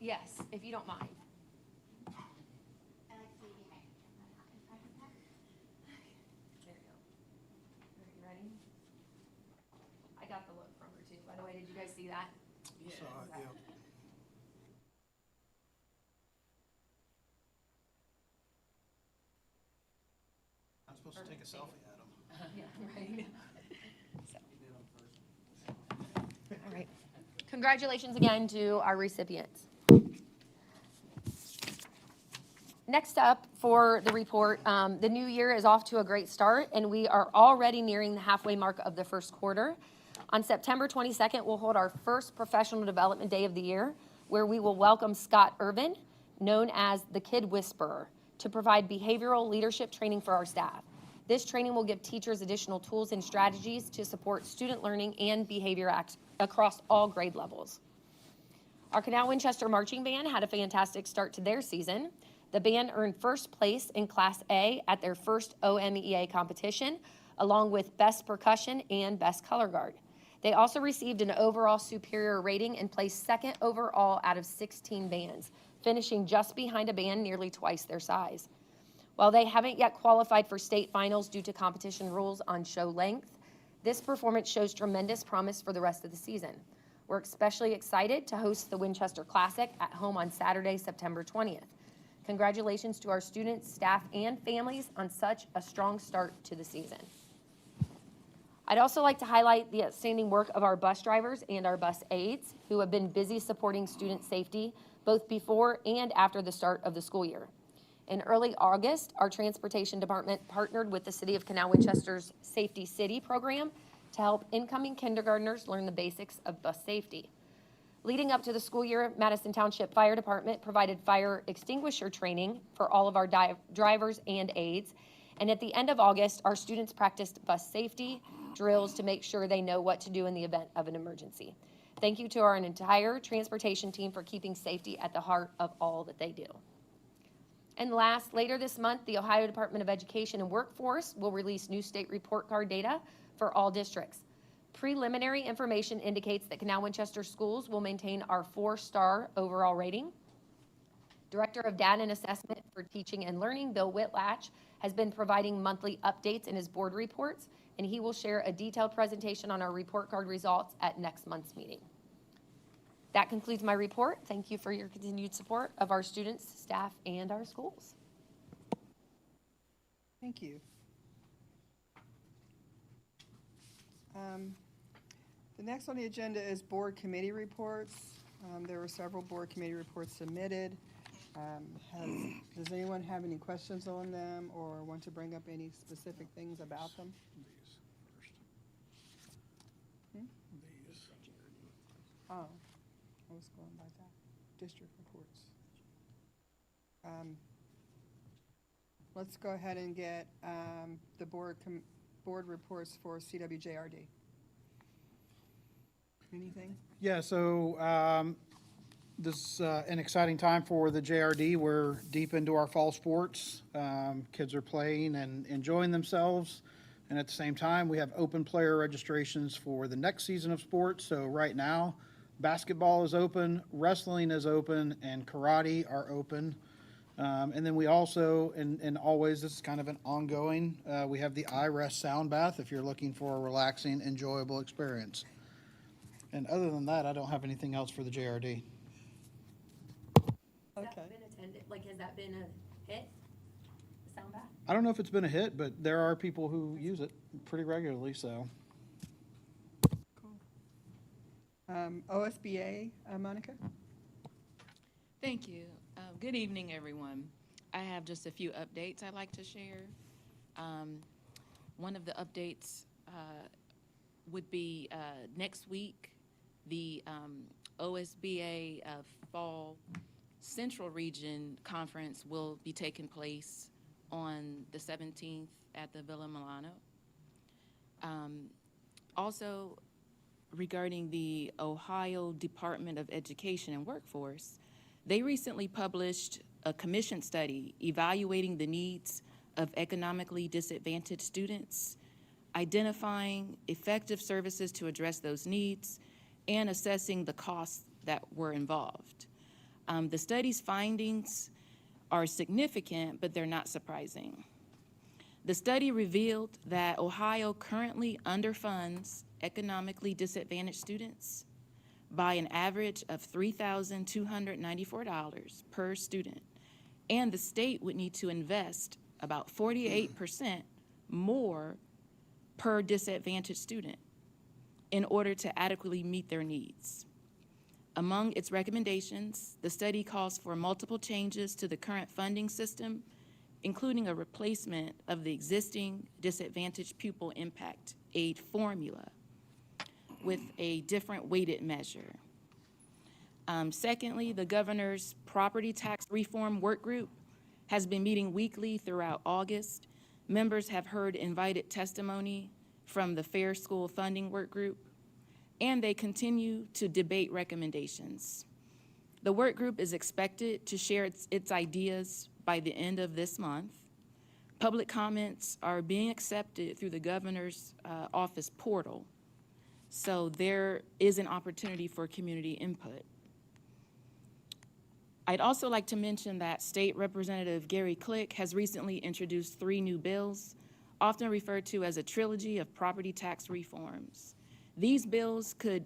Yes, if you don't mind. There you go. Are you ready? I got the look from her too. By the way, did you guys see that? Yeah. I'm supposed to take a selfie at him. Yeah, right. So. All right. Congratulations again to our recipients. Next up for the report, the new year is off to a great start, and we are already nearing the halfway mark of the first quarter. On September 22nd, we'll hold our first professional development day of the year, where we will welcome Scott Irvin, known as the Kid Whisperer, to provide behavioral leadership training for our staff. This training will give teachers additional tools and strategies to support student learning and behavior across all grade levels. Our Canal Winchester Marching Band had a fantastic start to their season. The band earned first place in Class A at their first OMEA competition, along with Best Percussion and Best Color Guard. They also received an overall superior rating and placed second overall out of 16 bands, finishing just behind a band nearly twice their size. While they haven't yet qualified for state finals due to competition rules on show length, this performance shows tremendous promise for the rest of the season. We're especially excited to host the Winchester Classic at home on Saturday, September 20th. Congratulations to our students, staff, and families on such a strong start to the season. I'd also like to highlight the outstanding work of our bus drivers and our bus aides, who have been busy supporting student safety both before and after the start of the school year. In early August, our transportation department partnered with the City of Canal Winchester's Safety City program to help incoming kindergartners learn the basics of bus safety. Leading up to the school year, Madison Township Fire Department provided fire extinguisher training for all of our drivers and aides. And at the end of August, our students practiced bus safety drills to make sure they know what to do in the event of an emergency. Thank you to our entire transportation team for keeping safety at the heart of all that they do. And last, later this month, the Ohio Department of Education and Workforce will release new state report card data for all districts. Preliminary information indicates that Canal Winchester schools will maintain our 4-star overall rating. Director of Data and Assessment for Teaching and Learning, Bill Whitlatch, has been providing monthly updates in his board reports, and he will share a detailed presentation on our report card results at next month's meeting. That concludes my report. Thank you for your continued support of our students, staff, and our schools. Thank you. The next on the agenda is board committee reports. There were several board committee reports submitted. Does anyone have any questions on them or want to bring up any specific things about them? Oh, I was going by that. District reports. Let's go ahead and get the board reports for CWJRD. Anything? Yeah, so this is an exciting time for the JRD. We're deep into our fall sports. Kids are playing and enjoying themselves. And at the same time, we have open player registrations for the next season of sports. So right now, basketball is open, wrestling is open, and karate are open. And then we also, and always, this is kind of an ongoing, we have the iRest sound bath if you're looking for a relaxing, enjoyable experience. And other than that, I don't have anything else for the JRD. Has that been attended? Like, has that been a hit, the sound bath? I don't know if it's been a hit, but there are people who use it pretty regularly, so. OSBA, Monica? Thank you. Good evening, everyone. I have just a few updates I'd like to share. One of the updates would be next week the OSBA Fall Central Region Conference will be taking place on the 17th at the Villa Milano. Also, regarding the Ohio Department of Education and Workforce, they recently published a commission study evaluating the needs of economically disadvantaged students, identifying effective services to address those needs, and assessing the costs that were involved. The study's findings are significant, but they're not surprising. The study revealed that Ohio currently underfunds economically disadvantaged students by an average of $3,294 per student, and the state would need to invest about 48% more per disadvantaged student in order to adequately meet their needs. Among its recommendations, the study calls for multiple changes to the current funding system, including a replacement of the existing disadvantaged pupil impact aid formula with a different weighted measure. Secondly, the governor's property tax reform work group has been meeting weekly throughout August. Members have heard invited testimony from the Fair School Funding Work Group, and they continue to debate recommendations. The work group is expected to share its ideas by the end of this month. Public comments are being accepted through the governor's office portal, so there is an opportunity for community input. I'd also like to mention that State Representative Gary Click has recently introduced 3 new bills, often referred to as a trilogy of property tax reforms. These bills could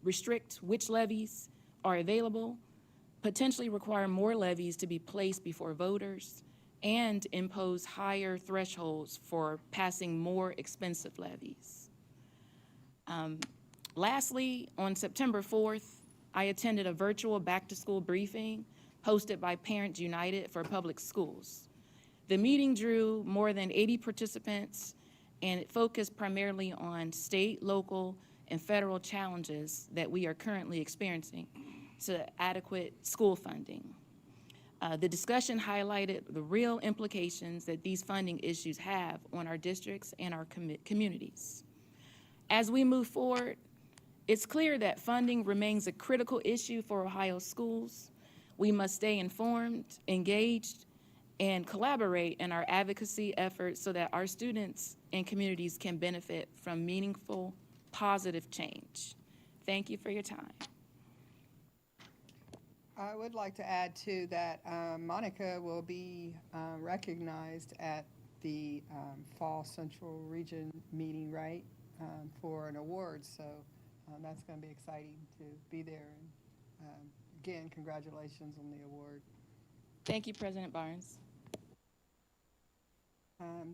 restrict which levies are available, potentially require more levies to be placed before voters, and impose higher thresholds for passing more expensive levies. Lastly, on September 4th, I attended a virtual back-to-school briefing hosted by Parents United for Public Schools. The meeting drew more than 80 participants, and it focused primarily on state, local, and federal challenges that we are currently experiencing to adequate school funding. The discussion highlighted the real implications that these funding issues have on our districts and our communities. As we move forward, it's clear that funding remains a critical issue for Ohio schools. We must stay informed, engaged, and collaborate in our advocacy efforts so that our students and communities can benefit from meaningful, positive change. Thank you for your time. I would like to add too that Monica will be recognized at the Fall Central Region meeting, right, for an award. So that's going to be exciting to be there. And again, congratulations on the award. Thank you, President Barnes.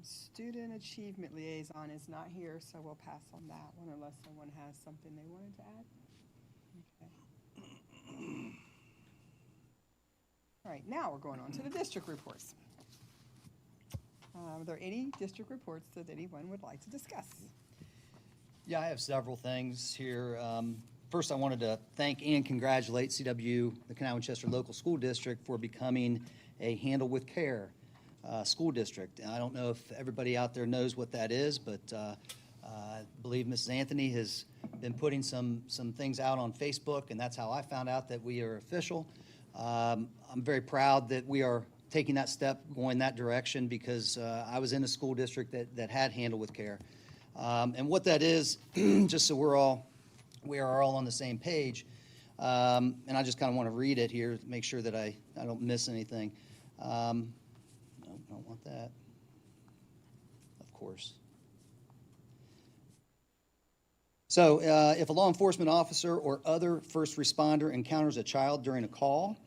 Student Achievement Liaison is not here, so we'll pass on that one unless someone has something they wanted to add. Okay. All right, now we're going on to the district reports. Are there any district reports that anyone would like to discuss? Yeah, I have several things here. First, I wanted to thank and congratulate CW, the Canal Winchester Local School District, for becoming a Handle with Care school district. And I don't know if everybody out there knows what that is, but I believe Mrs. Anthony has been putting some things out on Facebook, and that's how I found out that we are official. I'm very proud that we are taking that step, going that direction, because I was in a school district that had Handle with Care. And what that is, just so we are all on the same page, and I just kind of want to read it here to make sure that I don't miss anything. No, I don't want that, of course. So if a law enforcement officer or other first responder encounters a child during a call,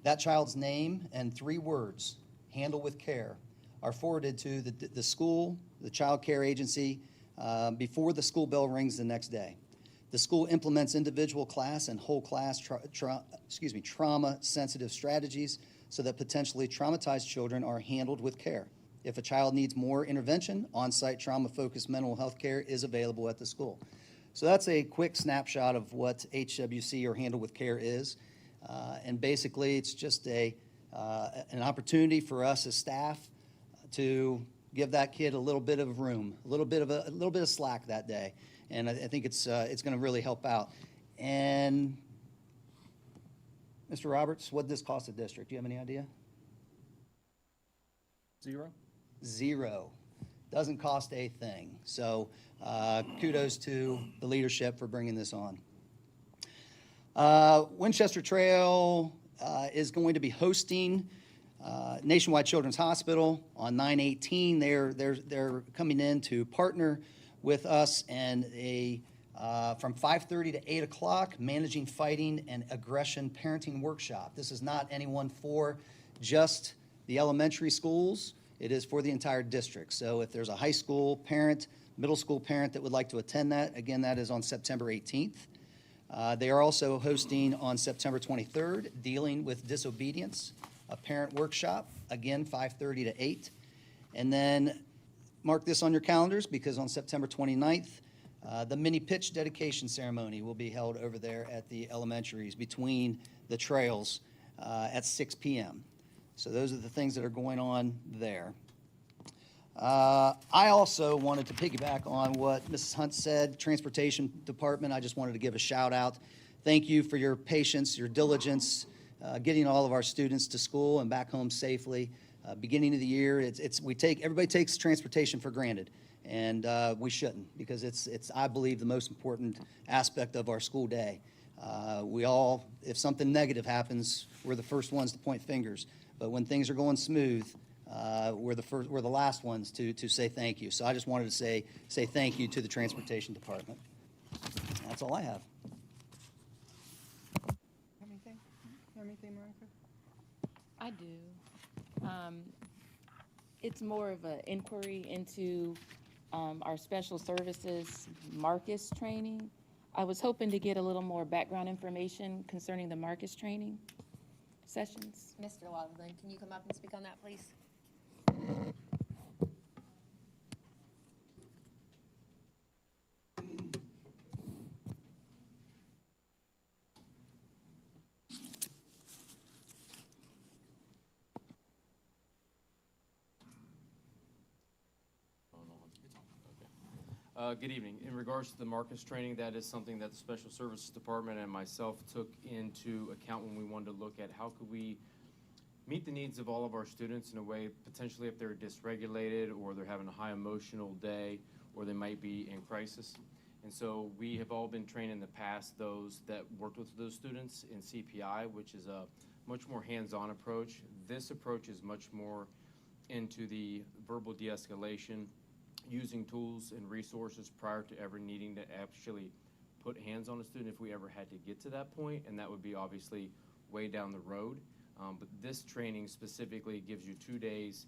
that child's name and 3 words, Handle with Care, are forwarded to the school, the child care agency, before the school bell rings the next day. The school implements individual class and whole class trauma-sensitive strategies so that potentially traumatized children are handled with care. If a child needs more intervention, on-site trauma-focused mental health care is available at the school. So that's a quick snapshot of what HWC or Handle with Care is. And basically, it's just an opportunity for us as staff to give that kid a little bit of room, a little bit of slack that day. And I think it's going to really help out. And Mr. Roberts, what did this cost the district? Do you have any idea? Zero. Doesn't cost a thing. So kudos to the leadership for bringing this on. Winchester Trail is going to be hosting Nationwide Children's Hospital on 9/18. They're coming in to partner with us and from 5:30 to 8 o'clock, Managing Fighting and Aggression Parenting Workshop. This is not anyone for just the elementary schools. It is for the entire district. So if there's a high school parent, middle school parent that would like to attend that, again, that is on September 18th. They are also hosting on September 23rd, Dealing with Disobedience, a parent workshop, again, 5:30 to 8. And then mark this on your calendars because on September 29th, the mini pitch dedication ceremony will be held over there at the elementaries between the trails at 6 p.m. So those are the things that are going on there. I also wanted to piggyback on what Mrs. Hunt said, Transportation Department. I just wanted to give a shout out. Thank you for your patience, your diligence, getting all of our students to school and back home safely. Beginning of the year, everybody takes transportation for granted, and we shouldn't, because it's I believe the most important aspect of our school day. If something negative happens, we're the first ones to point fingers, but when things are going smooth, we're the last ones to say thank you. So I just wanted to say thank you to the Transportation Department. That's all I have. Anything, Monica? I do. It's more of an inquiry into our special services Marcus training. I was hoping to get a little more background information concerning the Marcus training sessions. Mr. Loveland, can you come up and speak on that, please? Good evening. In regards to the Marcus training, that is something that the Special Services Department and myself took into account when we wanted to look at how could we meet the needs of all of our students in a way, potentially if they're dysregulated or they're having a high emotional day or they might be in crisis. And so we have all been trained in the past, those that worked with those students in CPI, which is a much more hands-on approach. This approach is much more into the verbal de-escalation, using tools and resources prior to ever needing to actually put hands on a student if we ever had to get to that point, and that would be obviously way down the road. But this training specifically gives you 2 days.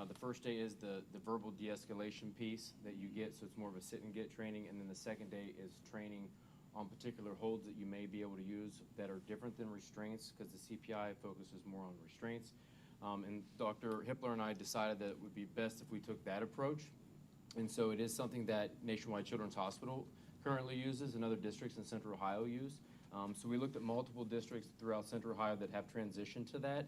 The first day is the verbal de-escalation piece that you get, so it's more of a sit and get training, and then the second day is training on particular holds that you may be able to use that are different than restraints, because the CPI focuses more on restraints. And Dr. Hippler and I decided that it would be best if we took that approach. And so it is something that Nationwide Children's Hospital currently uses and other districts in Central Ohio use. So we looked at multiple districts throughout Central Ohio that have transitioned to that.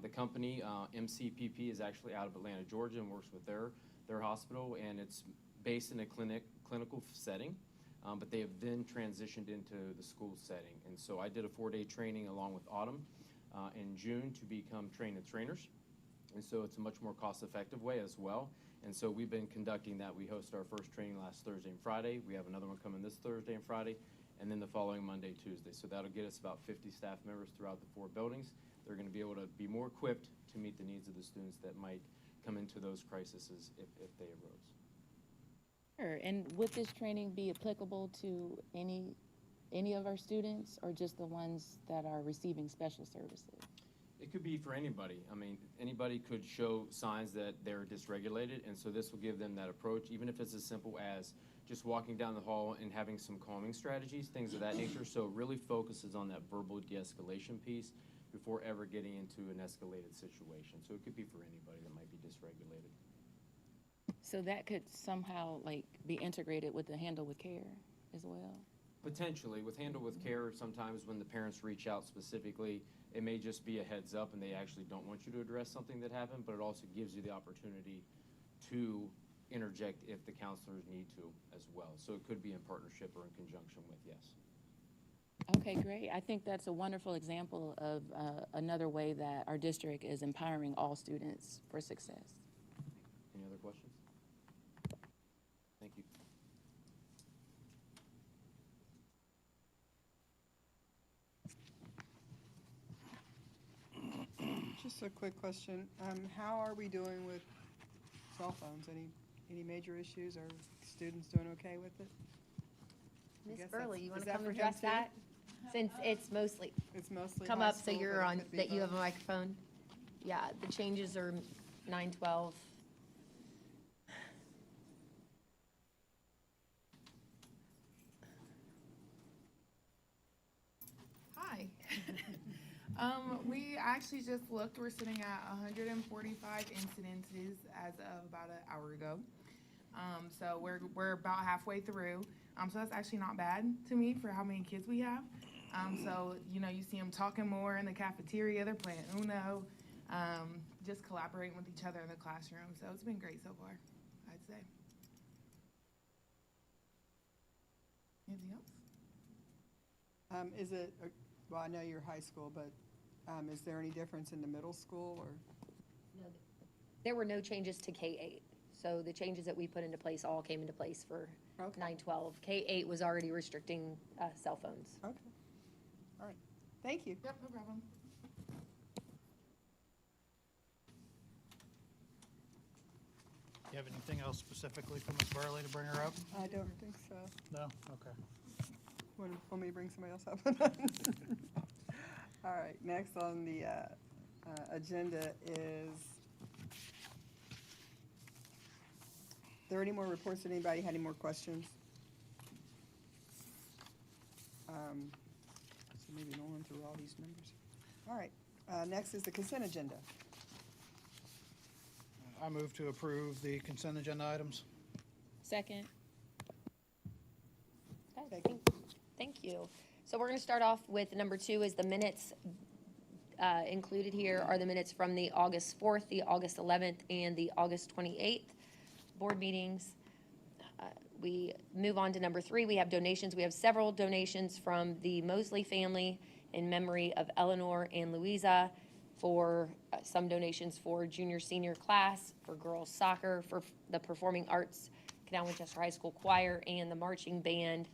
The company, MCPP, is actually out of Atlanta, Georgia, and works with their hospital, and it's based in a clinical setting, but they have then transitioned into the school setting. And so I did a 4-day training along with Autumn in June to become trainers. And so it's a much more cost-effective way as well. And so we've been conducting that. We hosted our first training last Thursday and Friday. We have another one coming this Thursday and Friday, and then the following Monday, Tuesday. So that'll get us about 50 staff members throughout the 4 buildings. They're going to be able to be more equipped to meet the needs of the students that might come into those crises if they arose. Sure. And would this training be applicable to any of our students, or just the ones that are receiving special services? It could be for anybody. I mean, anybody could show signs that they're dysregulated, and so this will give them that approach, even if it's as simple as just walking down the hall and having some calming strategies, things of that nature. So it really focuses on that verbal de-escalation piece before ever getting into an escalated situation. So it could be for anybody that might be dysregulated. So that could somehow be integrated with the Handle with Care? as well? Potentially, with Handle with Care, sometimes when the parents reach out specifically, it may just be a heads up and they actually don't want you to address something that happened, but it also gives you the opportunity to interject if the counselors need to as well. So it could be in partnership or in conjunction with, yes. Okay, great. I think that's a wonderful example of another way that our district is empowering all students for success. Any other questions? Thank you. Just a quick question. How are we doing with cell phones? Any major issues? Are students doing okay with it? I Ms. guess Burley, that's- you want is to that come for him address too? that? Since it's mostly, It's mostly come high up so school, you're but it on, could be that you have a both. microphone. Yeah, the changes are 9/12. Hi. We actually just looked, we're sitting at 145 incidences as of about an hour ago. So we're about halfway through. So that's actually not bad to me for how many kids we have. So, you see them talking more in the cafeteria, they're playing Uno, just collaborating with each other in the classroom. So it's been great so far, I'd say. Anything else? Is it, well, I know you're high school, but is there any difference in the middle school or? There were no changes to K-8. So the changes that we put into place all came into place for Okay. 9/12. K-8 was already restricting cell phones. Okay. All right. Thank you. Yep, no problem. You have anything else specifically for Ms. Burley to bring her up? I don't think so. No? Okay. Want me to bring somebody else up? All right, next on the agenda is, are there any more reports? Did anybody had any more questions? So maybe no one through all these numbers. All right, next is the consent agenda. I move to approve the consent agenda items. Second. Okay, thank you. So we're going to start off with number 2 is the minutes. Included here are the minutes from the August 4th, the August 11th, and the August 28th board meetings. We move on to number 3. We have donations. We have several donations from the Mosley family in memory of Eleanor and Louisa, for some donations for junior, senior class, for girls soccer, for the performing arts, Canal Winchester High School choir, and the marching band.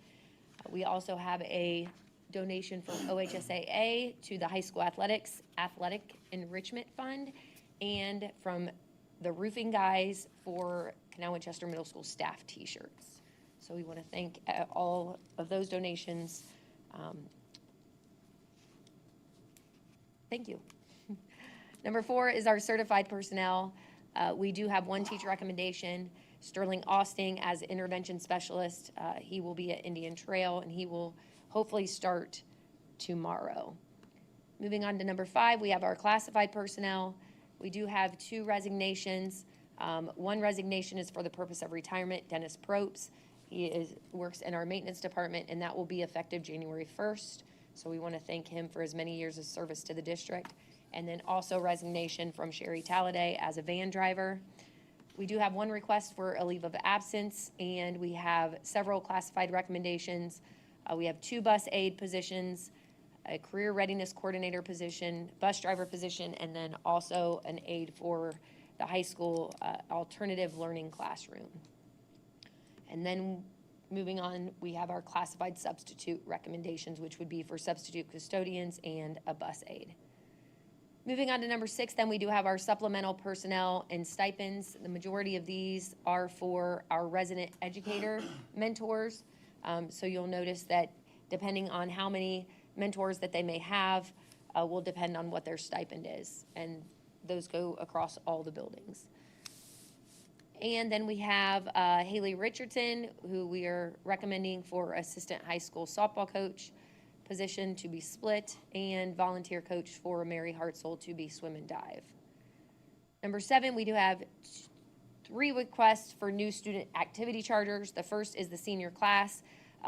We also have a donation from OHSAA to the high school athletic enrichment fund, and from the roofing guys for Canal Winchester Middle School staff t-shirts. So we want to thank all of those donations. Thank you. Number 4 is our certified personnel. We do have one teacher recommendation, Sterling Austin as intervention specialist. He will be at Indian Trail, and he will hopefully start tomorrow. Moving on to number 5, we have our classified personnel. We do have 2 resignations. One resignation is for the purpose of retirement, Dennis Propes. He works in our maintenance department, and that will be effective January 1st. So we want to thank him for his many years of service to the district. And then also resignation from Sherry Talladay as a van driver. We do have one request for a leave of absence, and we have several classified recommendations. We have 2 bus aide positions, a career readiness coordinator position, bus driver position, and then also an aide for the high school alternative learning classroom. And then moving on, we have our classified substitute recommendations, which would be for substitute custodians and a bus aide. Moving on to number 6, then we do have our supplemental personnel and stipends. The majority of these are for our resident educator mentors. So you'll notice that depending on how many mentors that they may have will depend on what their stipend is. And those go across all the buildings. And then we have Haley Richardson, who we are recommending for assistant high school softball coach position to be split, and volunteer coach for Mary Hartzell to be swim and dive. Number 7, we do have 3 requests for new student activity charters. The first is the senior class.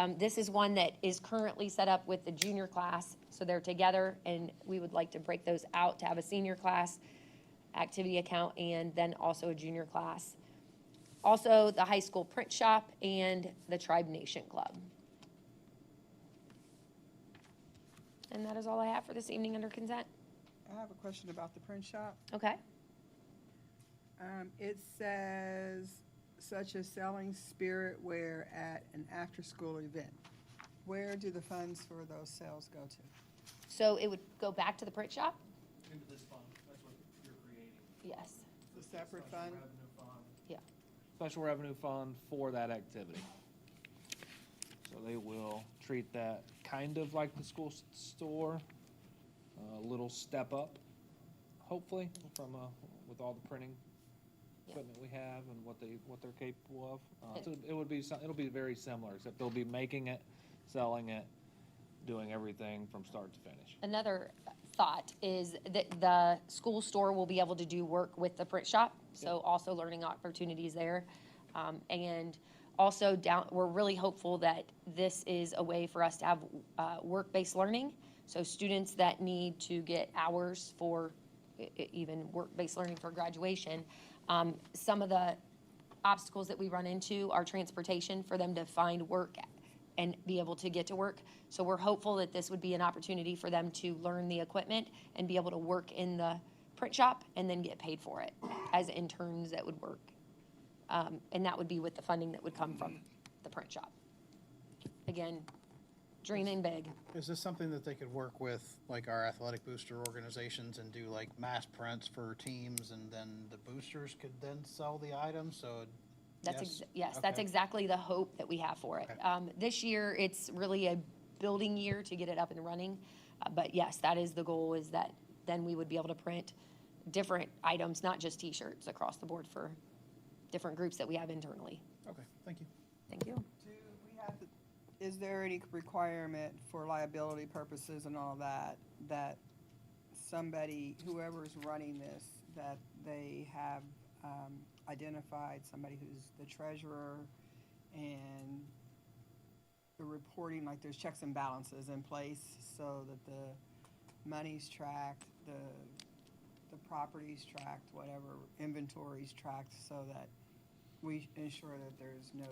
This is one that is currently set up with the junior class, so they're together, and we would like to break those out to have a senior class activity account and then also a junior class. Also, the high school print shop and the Tribe Nation Club. And that is all I have for this evening under consent. I have a question about the print shop. Okay. It says such as selling spirit wear at an after-school event. Where do the funds for those sales go to? So it would go back to the print shop? Into this fund, that's what you're creating. Yes. The separate fund? Yeah. Special revenue fund for that activity. So they will treat that kind of like the school store, a little step up, hopefully, from, with all the printing equipment we have and what they're capable of. So it'll be very similar, except they'll be making it, selling it, doing everything from start to finish. Another thought is that the school store will be able to do work with the print shop, so also learning opportunities there. And also we're really hopeful that this is a way for us to have work-based learning. So students that need to get hours for even work-based learning for graduation, some of the obstacles that we run into are transportation for them to find work and be able to get to work. So we're hopeful that this would be an opportunity for them to learn the equipment and be able to work in the print shop and then get paid for it as interns that would work. And that would be with the funding that would come from the print shop. Again, dreaming big. Is this something that they could work with, like our athletic booster organizations, and do like mass prints for teams, and then the boosters could then sell the items? So Yes, that's exactly the hope that we have for it. Okay. This year, it's really a building year to get it up and running. But yes, that is the goal, is that then we would be able to print different items, not just T-shirts, across the board for different groups that we have internally. Okay, thank you. Thank you. Do we have to, is there any requirement for liability purposes and all that somebody, whoever's running this, that they have identified somebody who's the treasurer and the reporting, like there's checks and balances in place so that the money's tracked, the property's tracked, whatever, inventory's tracked, so that we ensure that there's no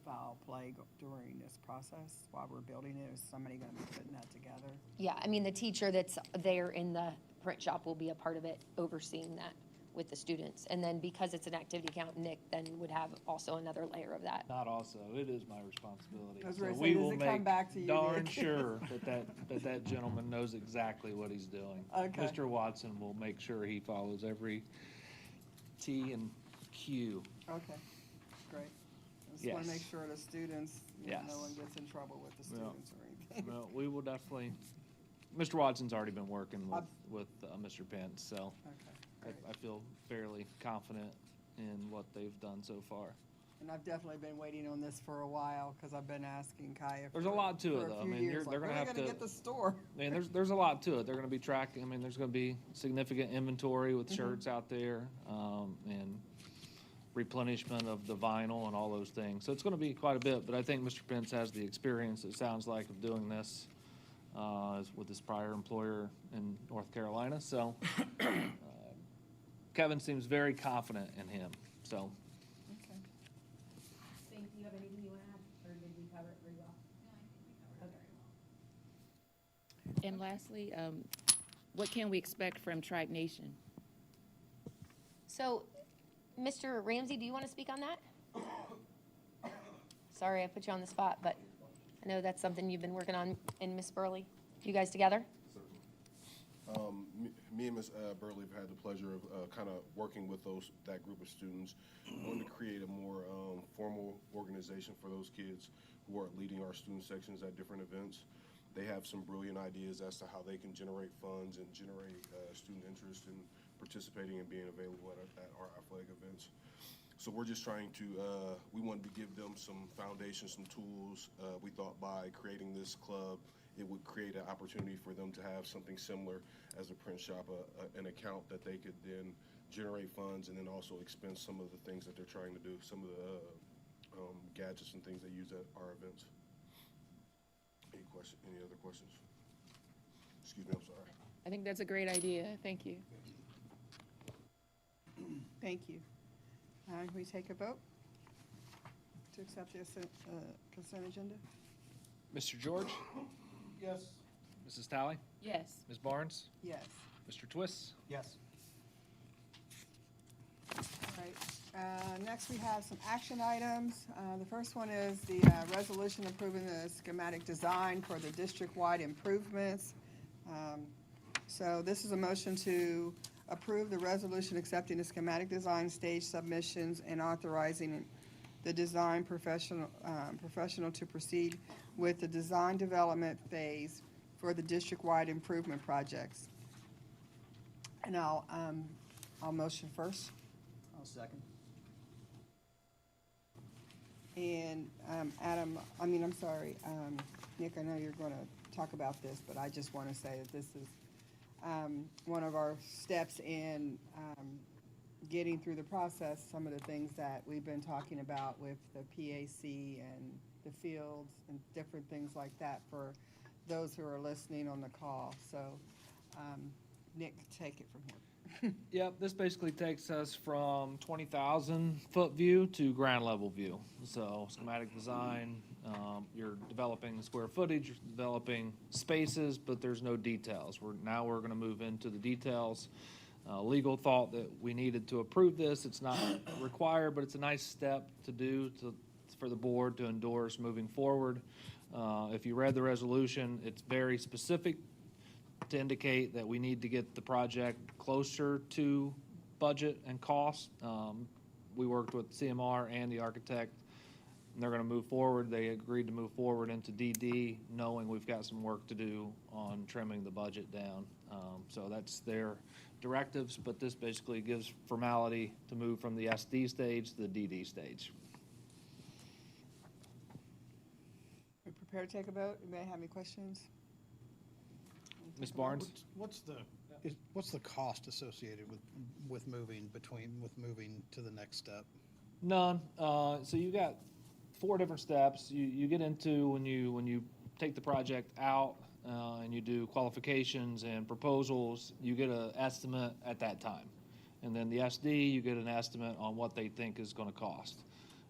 foul play during this process while we're building it? Is somebody gonna be putting that together? Yeah, I mean, the teacher that's there in the print shop will be a part of it, overseeing that with the students. And then because it's an activity account, Nick then would have also another layer of that. Not also, it is my responsibility. I was So gonna say, we does will it come make back to you, darn Nick? sure that gentleman knows exactly what he's doing. Okay. Mr. Watson will make sure he follows every T and Q. Okay, great. I just wanna Yes. make sure the students, Yes. no one gets in trouble with the No. students or anything. No, we will definitely, Mr. Watson's already been working with Mr. Pence, so Okay, great. I feel fairly confident in what they've done so far. And I've definitely been waiting on this for a while, cause I've been asking Kaya There's a lot to it, though. I mean, years, they're like, gonna when are have they to- get the store? I mean, there's a lot to it. They're gonna be tracking, I mean, there's gonna be significant inventory with shirts out there, and replenishment of the vinyl and all those things. So it's gonna be quite a bit, but I think Mr. Pence has the experience, it sounds like, of doing this, with his prior employer in North Carolina, so, Kevin seems very confident in him, so. Okay. Think you have anything you want to add, or did we cover it pretty well? Okay. And lastly, what can we expect from Tribe Nation? So, Mr. Ramsey, do you want to speak on that? Sorry, I put you on the spot, but I know that's something you've been working on in Miss Burley. You guys together? Me and Ms. Burley have had the pleasure of kind of working with that group of students. We wanted to create a more formal organization for those kids who are leading our student sections at different events. They have some brilliant ideas as to how they can generate funds and generate student interest in participating and being available at our athletic events. So we're just trying to, we wanted to give them some foundation, some tools. We thought by creating this club, it would create an opportunity for them to have something similar as a print shop, an account that they could then generate funds and then also expense some of the things that they're trying to do, some of the gadgets and things they use at our events. Any other questions? Excuse me, I'm sorry. I think that's a great idea. Thank you. Thank you. Can we take a vote to accept the consent agenda? Mr. George? Yes. Mrs. Talley? Yes. Ms. Barnes? Yes. Mr. Twist? Yes. All right. Next, we have some action items. The first one is the resolution approving the schematic design for the district-wide improvements. So this is a motion to approve the resolution accepting the schematic design stage submissions and authorizing the design professional to proceed with the design development phase for the district-wide improvement projects. And I'll motion first. I'll second. And Nick, I know you're going to talk about this, but I just want to say that this is one of our steps in getting through the process, some of the things that we've been talking about with the PAC and the fields and different things like that for those who are listening on the call. So, Nick, take it from here. Yep, this basically takes us from 20,000 foot view to ground level view. So schematic design, you're developing square footage, you're developing spaces, but there's no details. Now we're going to move into the details. Legal thought that we needed to approve this. It's not required, but it's a nice step to do for the board to endorse moving forward. If you read the resolution, it's very specific to indicate that we need to get the project closer to budget and cost. We worked with CMR and the architect, and they're going to move forward. They agreed to move forward into DD, knowing we've got some work to do on trimming the budget down. So that's their directives, but this basically gives formality to move from the SD stage to the DD stage. We prepared to take a vote? You may have any questions? Ms. Barnes? What's the cost associated with moving to the next step? None. So you got 4 different steps. You get into when you take the project out and you do qualifications and proposals, you get an estimate at that time. And then the SD, you get an estimate on what they think is going to cost.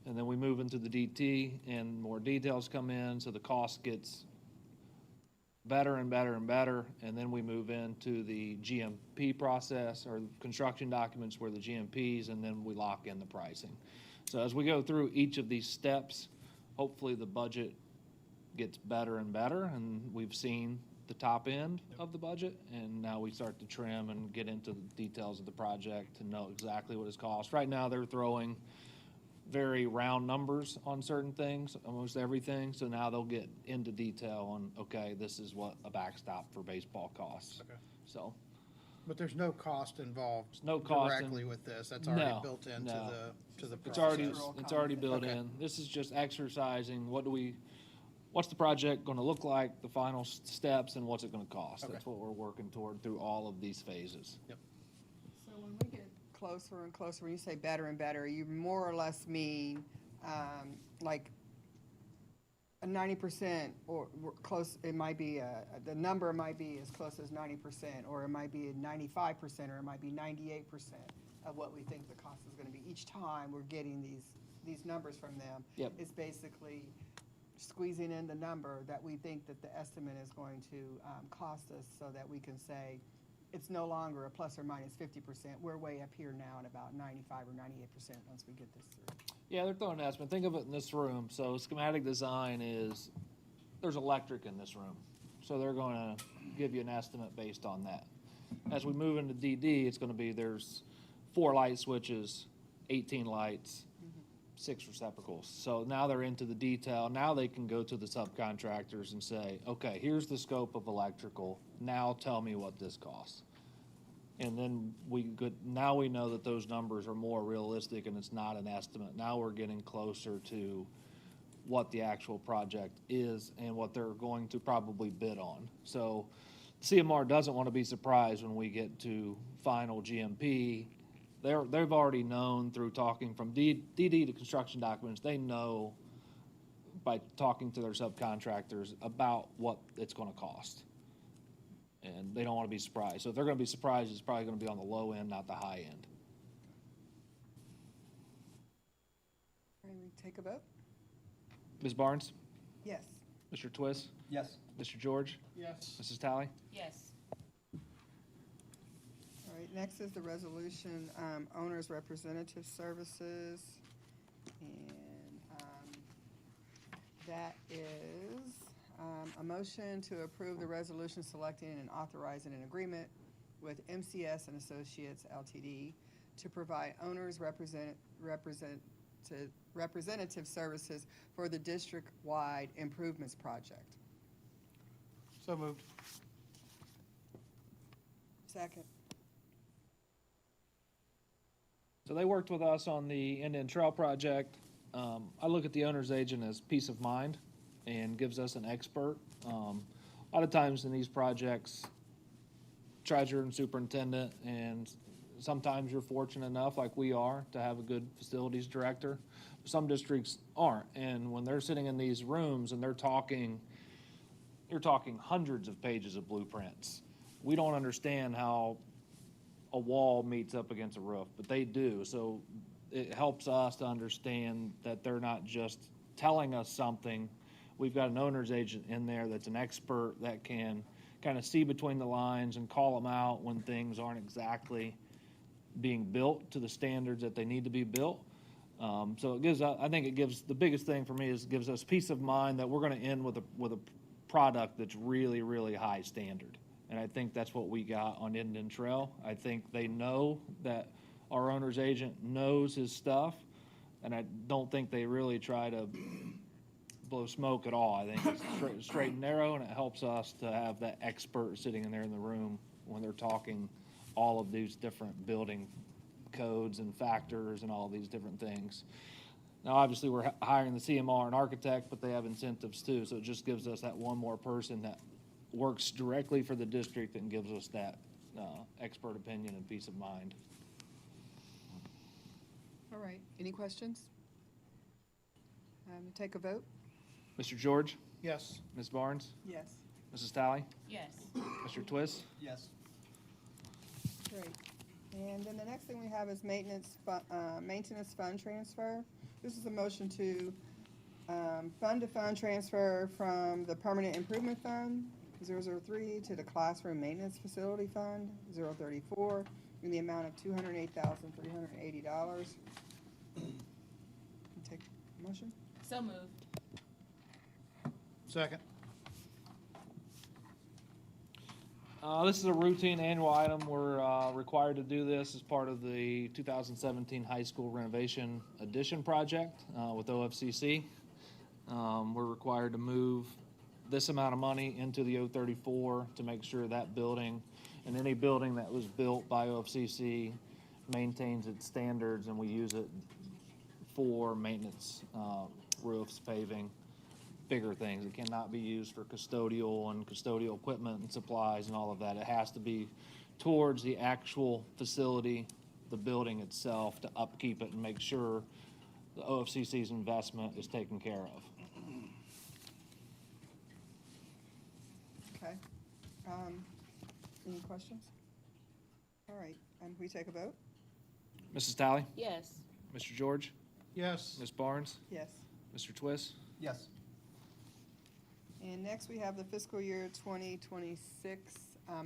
And then we move into the DT and more details come in, so the cost gets better and better and better, and then we move into the GMP process or construction documents where the GMPs, and then we lock in the pricing. So as we go through each of these steps, hopefully the budget gets better and better, and we've seen the top end of the budget, and now we start to trim and get into the details of the project to know exactly what it's cost. Right now they're throwing very round numbers on certain things, almost everything. So now they'll get into detail on, okay, this is what a backstop for baseball costs. Okay. So, But there's no cost involved no cost directly with this. That's already built into the process. it's already built in. This is just exercising what's the project going to look like, the final steps, and what's it going to cost. Okay. That's what we're working toward through all of these phases. Yep. So when we get closer and closer, when you say better and better, you more or less mean like a 90% or close. It might be the number might be as close as 90%, or it might be 95%, or it might be 98% of what we think the cost is going to be. Each time we're getting these numbers from them, Yep. it's basically squeezing in the number that we think that the estimate is going to cost us, so that we can say it's no longer a plus or minus 50%. We're way up here now at about 95 or 98% once we get this through. Yeah, they're throwing an estimate. Think of it in this room. So schematic design is, there's electric in this room. So they're going to give you an estimate based on that. As we move into DD, it's going to be there's 4 light switches, 18 lights, 6 receptacles. So now they're into the detail. Now they can go to the subcontractors and say, okay, here's the scope of electrical. Now tell me what this costs. And then now we know that those numbers are more realistic and it's not an estimate. Now we're getting closer to what the actual project is and what they're going to probably bid on. So CMR doesn't want to be surprised when we get to final GMP. They've already known through talking from DD to construction documents, they know by talking to their subcontractors about what it's gonna cost. And they don't wanna be surprised. So if they're gonna be surprised, it's probably gonna be on the low end, not the high end. All right, we take a vote? Ms. Barnes? Yes. Mr. Twist? Yes. Mr. George? Yes. Mrs. Talley? Yes. All right, next is the resolution, Owners Representative Services. And that is a motion to approve the resolution selecting and authorizing an agreement with MCS and Associates LTD to provide owners representative services for the district-wide improvements project. So moved. Second. So they worked with us on the Indian Trail project. I look at the owner's agent as peace of mind and gives us an expert. A lot of times in these projects, treasurer and superintendent, and sometimes you're fortunate enough, like we are, to have a good facilities director. Some districts aren't, and when they're sitting in these rooms and you're talking hundreds of pages of blueprints. We don't understand how a wall meets up against a roof, but they do. So it helps us to understand that they're not just telling us something. We've got an owner's agent in there that's an expert that can kind of see between the lines and call them out when things aren't exactly being built to the standards that they need to be built. So it gives, I think it gives, the biggest thing for me is it gives us peace of mind that we're going to end with a product that's really, really high standard. And I think that's what we got on Indian Trail. I think they know that our owner's agent knows his stuff, and I don't think they really try to blow smoke at all. I think it's straight and narrow, and it helps us to have that expert sitting in there in the room when they're talking all of these different building codes and factors and all these different things. Now, obviously, we're hiring the CMR and architect, but they have incentives too, so it just gives us that one more person that works directly for the district and gives us that expert opinion and peace of mind. All right, any questions? Take a vote? Mr. George? Yes. Ms. Barnes? Yes. Mrs. Talley? Yes. Mr. Twist? Yes. Great. And then the next thing we have is maintenance fund transfer. This is a motion to fund transfer from the Permanent Improvement Fund, 003, to the Classroom Maintenance Facility Fund, 034, in the amount of $208,380. Take a motion? So moved. Second. This is a routine annual item. We're required to do this as part of the 2017 high school renovation addition project with OFCC. We're required to move this amount of money into the 034 to make sure that building and any building that was built by OFCC maintains its standards, and we use it for maintenance, roofs, paving, bigger things. It cannot be used for custodial equipment and supplies and all of that. It has to be towards the actual facility, the building itself, to upkeep it and make sure the OFCC's investment is taken care of. Okay. Any questions? All right, we take a vote? Mrs. Talley? Yes. Mr. George? Yes. Ms. Barnes? Yes. Mr. Twist? Yes. And next, we have the fiscal year 2026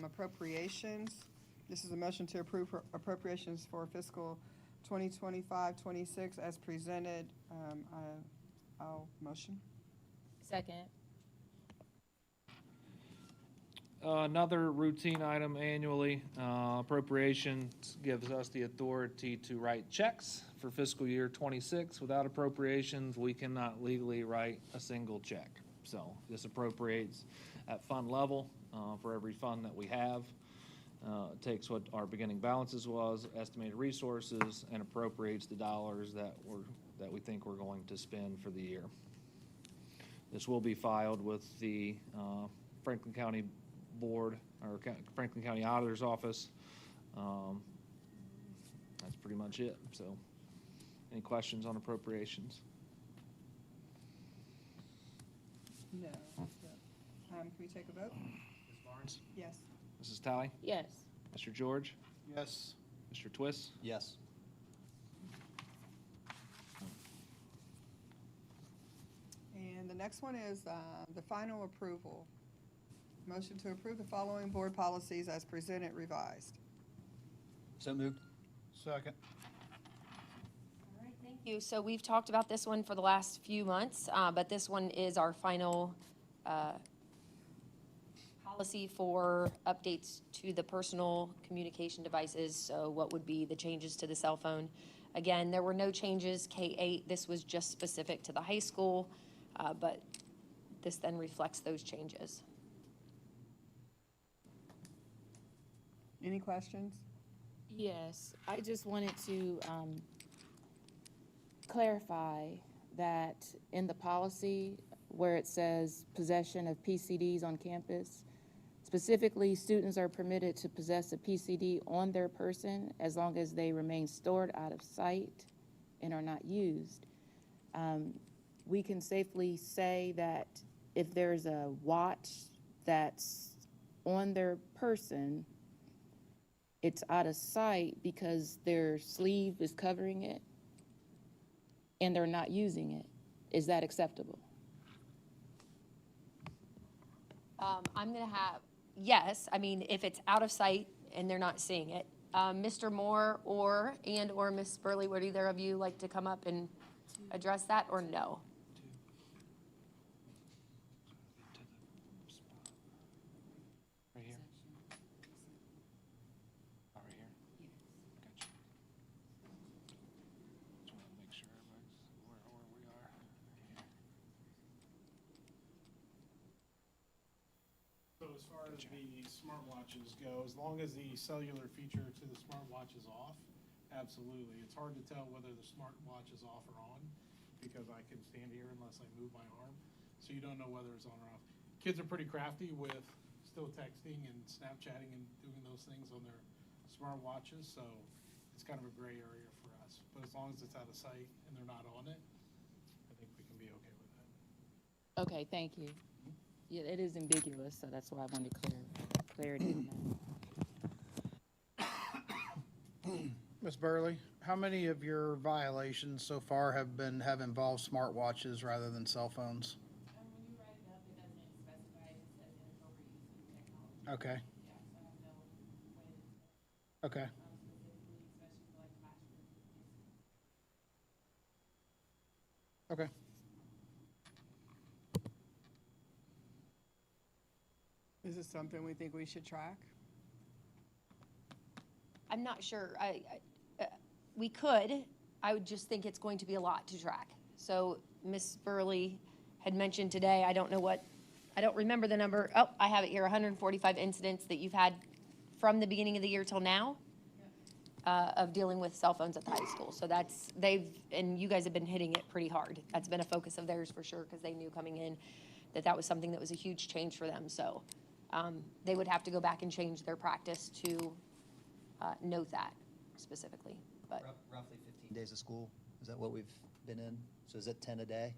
appropriations. This is a motion to approve appropriations for fiscal 2025-26 as presented. I'll motion. Second. Another routine item annually, appropriations gives us the authority to write checks for fiscal year 26. Without appropriations, we cannot legally write a single check. So this appropriates at fund level for every fund that we have. It takes what our beginning balances was, estimated resources, and appropriates the dollars that we think we're going to spend for the year. This will be filed with the Franklin County Board or Franklin County Auditor's Office. That's pretty much it. So, any questions on appropriations? No. Can we take a vote? Ms. Barnes? Yes. Mrs. Tally? Yes. Mr. George? Yes. Mr. Twist? Yes. And the next one is the final approval. Motion to approve the following board policies as presented revised. So moved. Second. Thank you. So we've talked about this one for the last few months, but this one is our final policy for updates to the personal communication devices. So what would be the changes to the cell phone? Again, there were no changes K-8. This was just specific to the high school, but this then reflects those changes. Any questions? Yes, I just wanted to clarify that in the policy where it says possession of PCDs on campus, specifically, students are permitted to possess a PCD on their person as long as they remain stored out of sight and are not used. We can safely say that if there's a watch that's on their person, it's out of sight because their sleeve is covering it and they're not using it. Is that acceptable? I'm gonna have, yes, I mean, if it's out of sight and they're not seeing it. Mr. Moore or Ms. Burley, would either of you like to come up and address that, or no? Right here? Oh, right here? Gotcha. Just want to make sure everybody's where we are. So as far as the smartwatches go, as long as the cellular feature to the smartwatch is off, absolutely. It's hard to tell whether the smartwatch is off or on because I can stand here unless I move my arm. So you don't know whether it's on or off. Kids are pretty crafty with still texting and Snapchatting and doing those things on their smartwatches, so it's kind of a gray area for us. But as long as it's out of sight and they're not on it, I think we can be okay with that. Okay, thank you. Yeah, it is ambiguous, so that's why I wanted clarity on that. Ms. Burley, how many of your violations so far have involved smartwatches rather than cell phones? When you write it up, it doesn't specify, it just says inappropriate use of technology. Okay, Yeah, so I don't know when it's okay. specifically, especially for like classroom use. Okay. Is this something we think we should track? I'm not sure. We could. I would just think it's going to be a lot to track. So Ms. Burley had mentioned today, I don't remember the number. Oh, I have it here, 145 incidents that you've had from the beginning of the year till now of dealing with cell phones at the high school. So and you guys have been hitting it pretty hard. That's been a focus of theirs for sure, because they knew coming in that was something that was a huge change for them. So they would have to go back and change their practice to note that specifically. But Roughly 15 days of school, is that what we've been in? So is it 10 a day?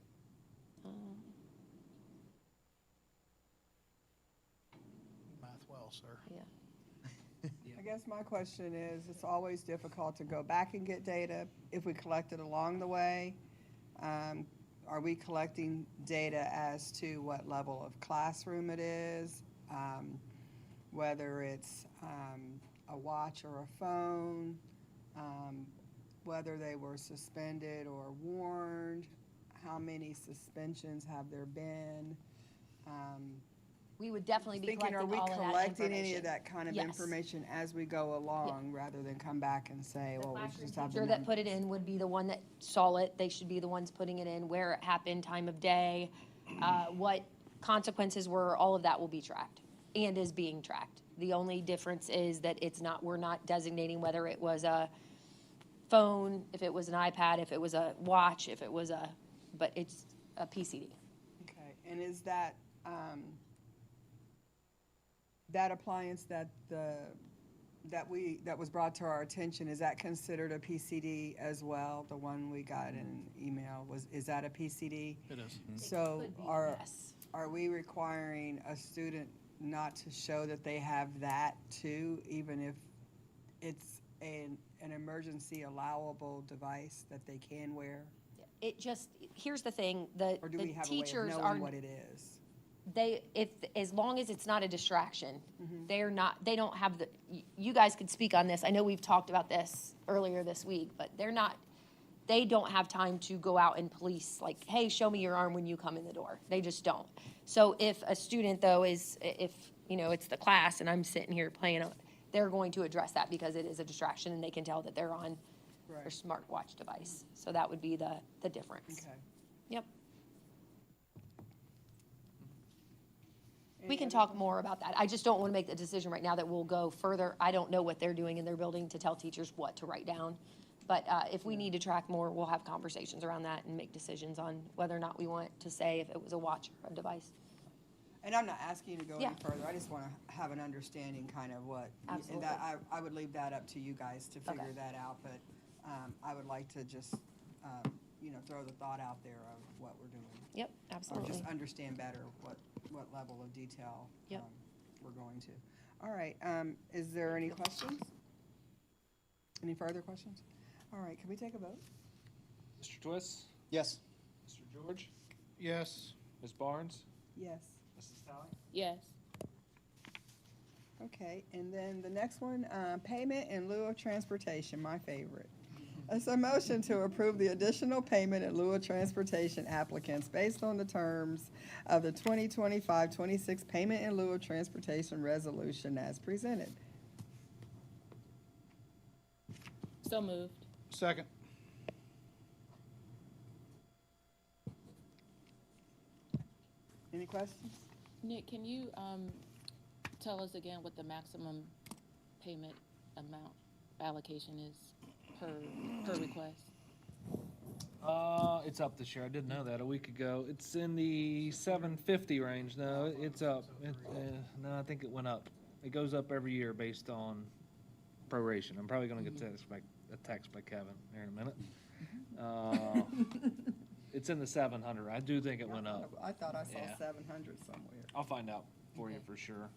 Math well, sir. yeah. I guess my question is, it's always difficult to go back and get data if we collect it along the way. Are we collecting data as to what level of classroom it is? Whether it's a watch or a phone, whether they were suspended or warned, how many suspensions have there been? We would definitely be Thinking, collecting are all we of that collecting any information. of that kind of Yes. information as we go along, rather than come back and say, well, we just have the Teacher that put it in would be the one that saw it. They should be the ones putting it in, where it happened, time of day, what consequences were, all of that will be tracked and is being tracked. The only difference is that we're not designating whether it was a phone, if it was an iPad, if it was a watch, but it's a PCD. Okay, and is that, that appliance that was brought to our attention, is that considered a PCD as well? The one we got in an email, is that a PCD? It is. So Could be, are, yes. are we requiring a student not to show that they have that too, even if it's an emergency allowable device that they can wear? It just, here's the thing, Or do the we have a way of teachers knowing are, what it is? as long as it's not a distraction, they don't have you guys could speak on this. I know we've talked about this earlier this week, but they don't have time to go out and police, like, hey, show me your arm when you come in the door. They just don't. So if a student, though, it's the class and I'm sitting here playing, they're going to address that because it is a distraction and they can tell that they're on their smartwatch device. So that would be the difference. Okay. Yep. We can talk more about that. I just don't want to make the decision right now that we'll go further. I don't know what they're doing in their building to tell teachers what to write down. But if we need to track more, we'll have conversations around that and make decisions on whether or not we want to say if it was a watch or a device. And I'm not asking you to go Yeah. any further. I just want to have an understanding kind of what. Absolutely. And that, I would leave that up to you guys to figure Okay. that out. But I would like to just, throw the thought out there of what we're doing. Yep, Or absolutely. just understand better what level of detail Yep. we're going to. All right, is there any questions? Any further questions? All right, can we take a vote? Mr. Twist? Yes. Mr. George? Yes. Ms. Barnes? Yes. Mrs. Talley? Yes. Okay, and then the next one, payment in lieu of transportation, my favorite. It's a motion to approve the additional payment in lieu of transportation applicants based on the terms of the 2025-26 payment in lieu of transportation resolution as presented. So moved. Second. Any questions? Nick, can you tell us again what the maximum payment amount allocation is per request? It's up this year. I didn't know that a week ago. It's in the 750 range. No, it's up. No, I think it went up. It goes up every year based on proration. I'm probably going to get a text by Kevin here in a minute. It's in the 700. I do think it went up. I thought I saw Yeah. 700 somewhere. I'll find out for you for sure.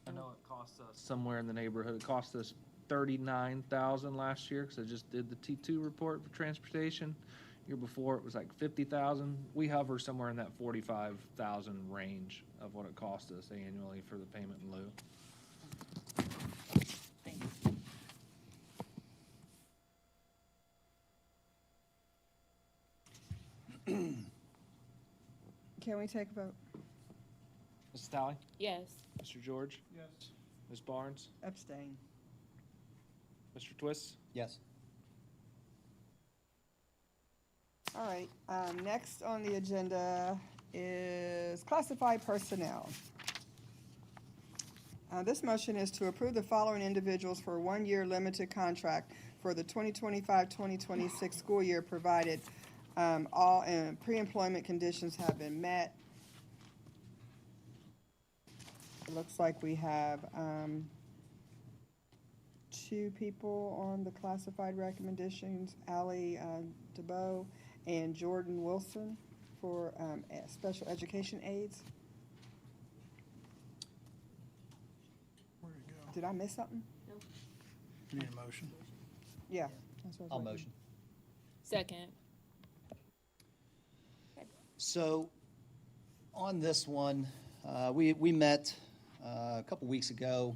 I know it cost us somewhere in the neighborhood. It cost us $39,000 last year because I just did the T2 report for transportation. Year before it was like $50,000. We hover somewhere in that $45,000 range of what it cost us annually for the payment in lieu. Can we take a vote? Mrs. Talley? Yes. Mr. George? Yes. Ms. Barnes? Abstain. Mr. Twist? Yes. All right, next on the agenda is classified personnel. This motion is to approve the following individuals for a one-year limited contract for the 2025-2026 school year, provided all pre-employment conditions have been met. It looks like we have two people on the classified recommendations, Ally DeBoe and Jordan Wilson for special education aides. Where'd it go? Did I miss something? You need a motion? Yeah. that's what I was I'll waiting. motion. Second. So on this one, we met a couple weeks ago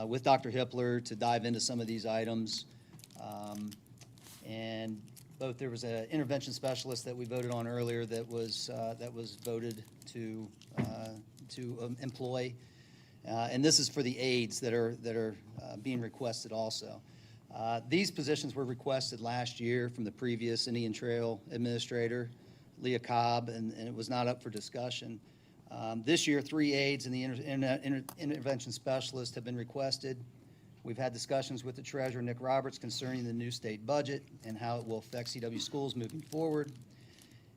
with Dr. Hippler to dive into some of these items. And there was an intervention specialist that we voted on earlier that was voted to employ. And this is for the aides that are being requested also. These positions were requested last year from the previous Indian Trail Administrator, Leah Cobb, and it was not up for discussion. This year, 3 aides and the intervention specialist have been requested. We've had discussions with the treasurer, Nick Roberts, concerning the new state budget and how it will affect CW schools moving forward.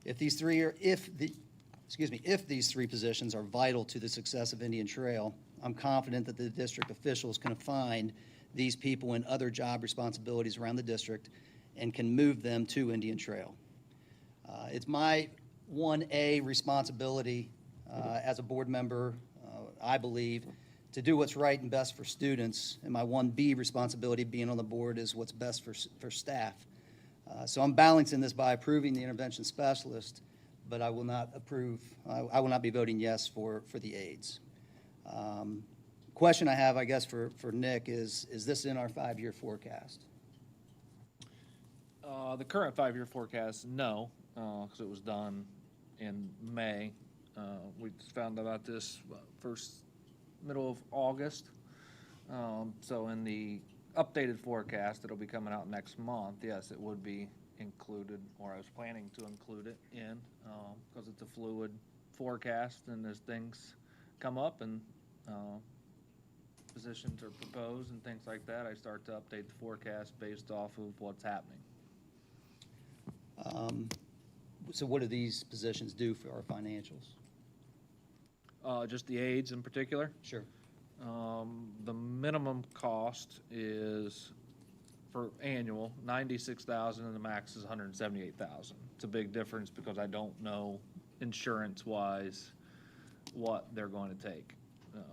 If these three positions are vital to the success of Indian Trail, I'm confident that the district officials can find these people in other job responsibilities around the district and can move them to Indian It's my 1A responsibility as a board member, I believe, to do what's right and best for students, and my 1B responsibility being on the board is what's best for staff. So I'm balancing this by approving the intervention specialist, but I will not approve, I will not be voting yes for the aides. Question I have, I guess, for Nick is this in our 5-year forecast? The current 5-year forecast, no, because it was done in May. We found out about this middle of August. So in the updated forecast that'll be coming out next month, yes, it would be included, or I was planning to include it in, because it's a fluid forecast, and as things come up and positions are proposed and things like that, I start to update the forecast based off of what's happening. So what do these positions do for our financials? Just the aides in particular? Sure. The minimum cost is for annual, $96,000, and the max is $178,000. It's a big difference because I don't know insurance-wise what they're going to take.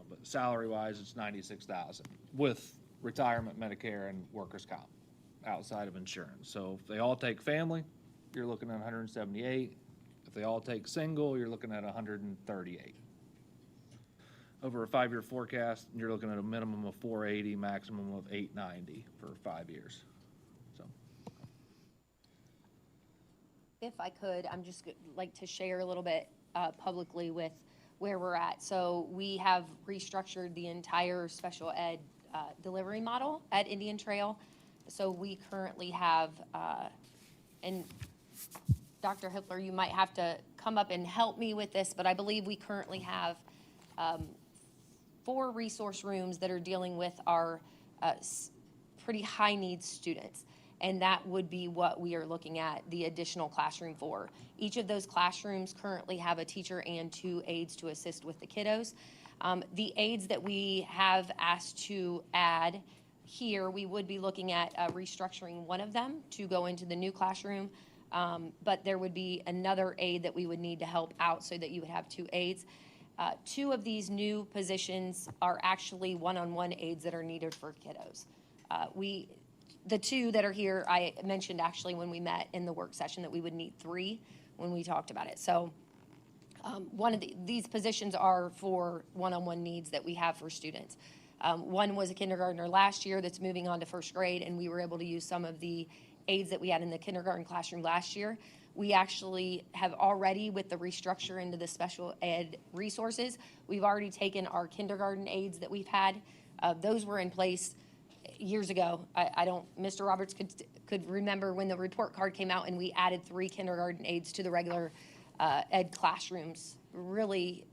But salary-wise, it's $96,000 with retirement, Medicare, and workers' comp outside of insurance. So if they all take family, you're looking at $178,000. If they all take single, you're looking at $138,000. Over a 5-year forecast, you're looking at a minimum of $480,000, maximum of $890,000 for 5 years. So, If I could, I'm just like to share a little bit publicly with where we're at. So we have restructured the entire special ed delivery model at Indian Trail. So we currently have, and Dr. Hitler, you might have to come up and help me with this, but I believe we currently have 4 resource rooms that are dealing with our pretty high needs students. And that would be what we are looking at the additional classroom for. Each of those classrooms currently have a teacher and 2 aides to assist with the kiddos. The aides that we have asked to add here, we would be looking at restructuring one of them to go into the new classroom. But there would be another aide that we would need to help out so that you would have 2 aides. 2 of these new positions are actually one-on-one aides that are needed for kiddos. The 2 that are here, I mentioned actually when we met in the work session that we would need 3 when we talked about it. So one of these positions are for one-on-one needs that we have for students. One was a kindergartner last year that's moving on to 1st grade, and we were able to use some of the aides that we had in the kindergarten classroom last year. We actually have already, with the restructure into the special ed resources, we've already taken our kindergarten aides that we've had. Those were in place years ago. I don't, Mr. Roberts could remember when the report card came out and we added 3 kindergarten aides to the regular ed classrooms, really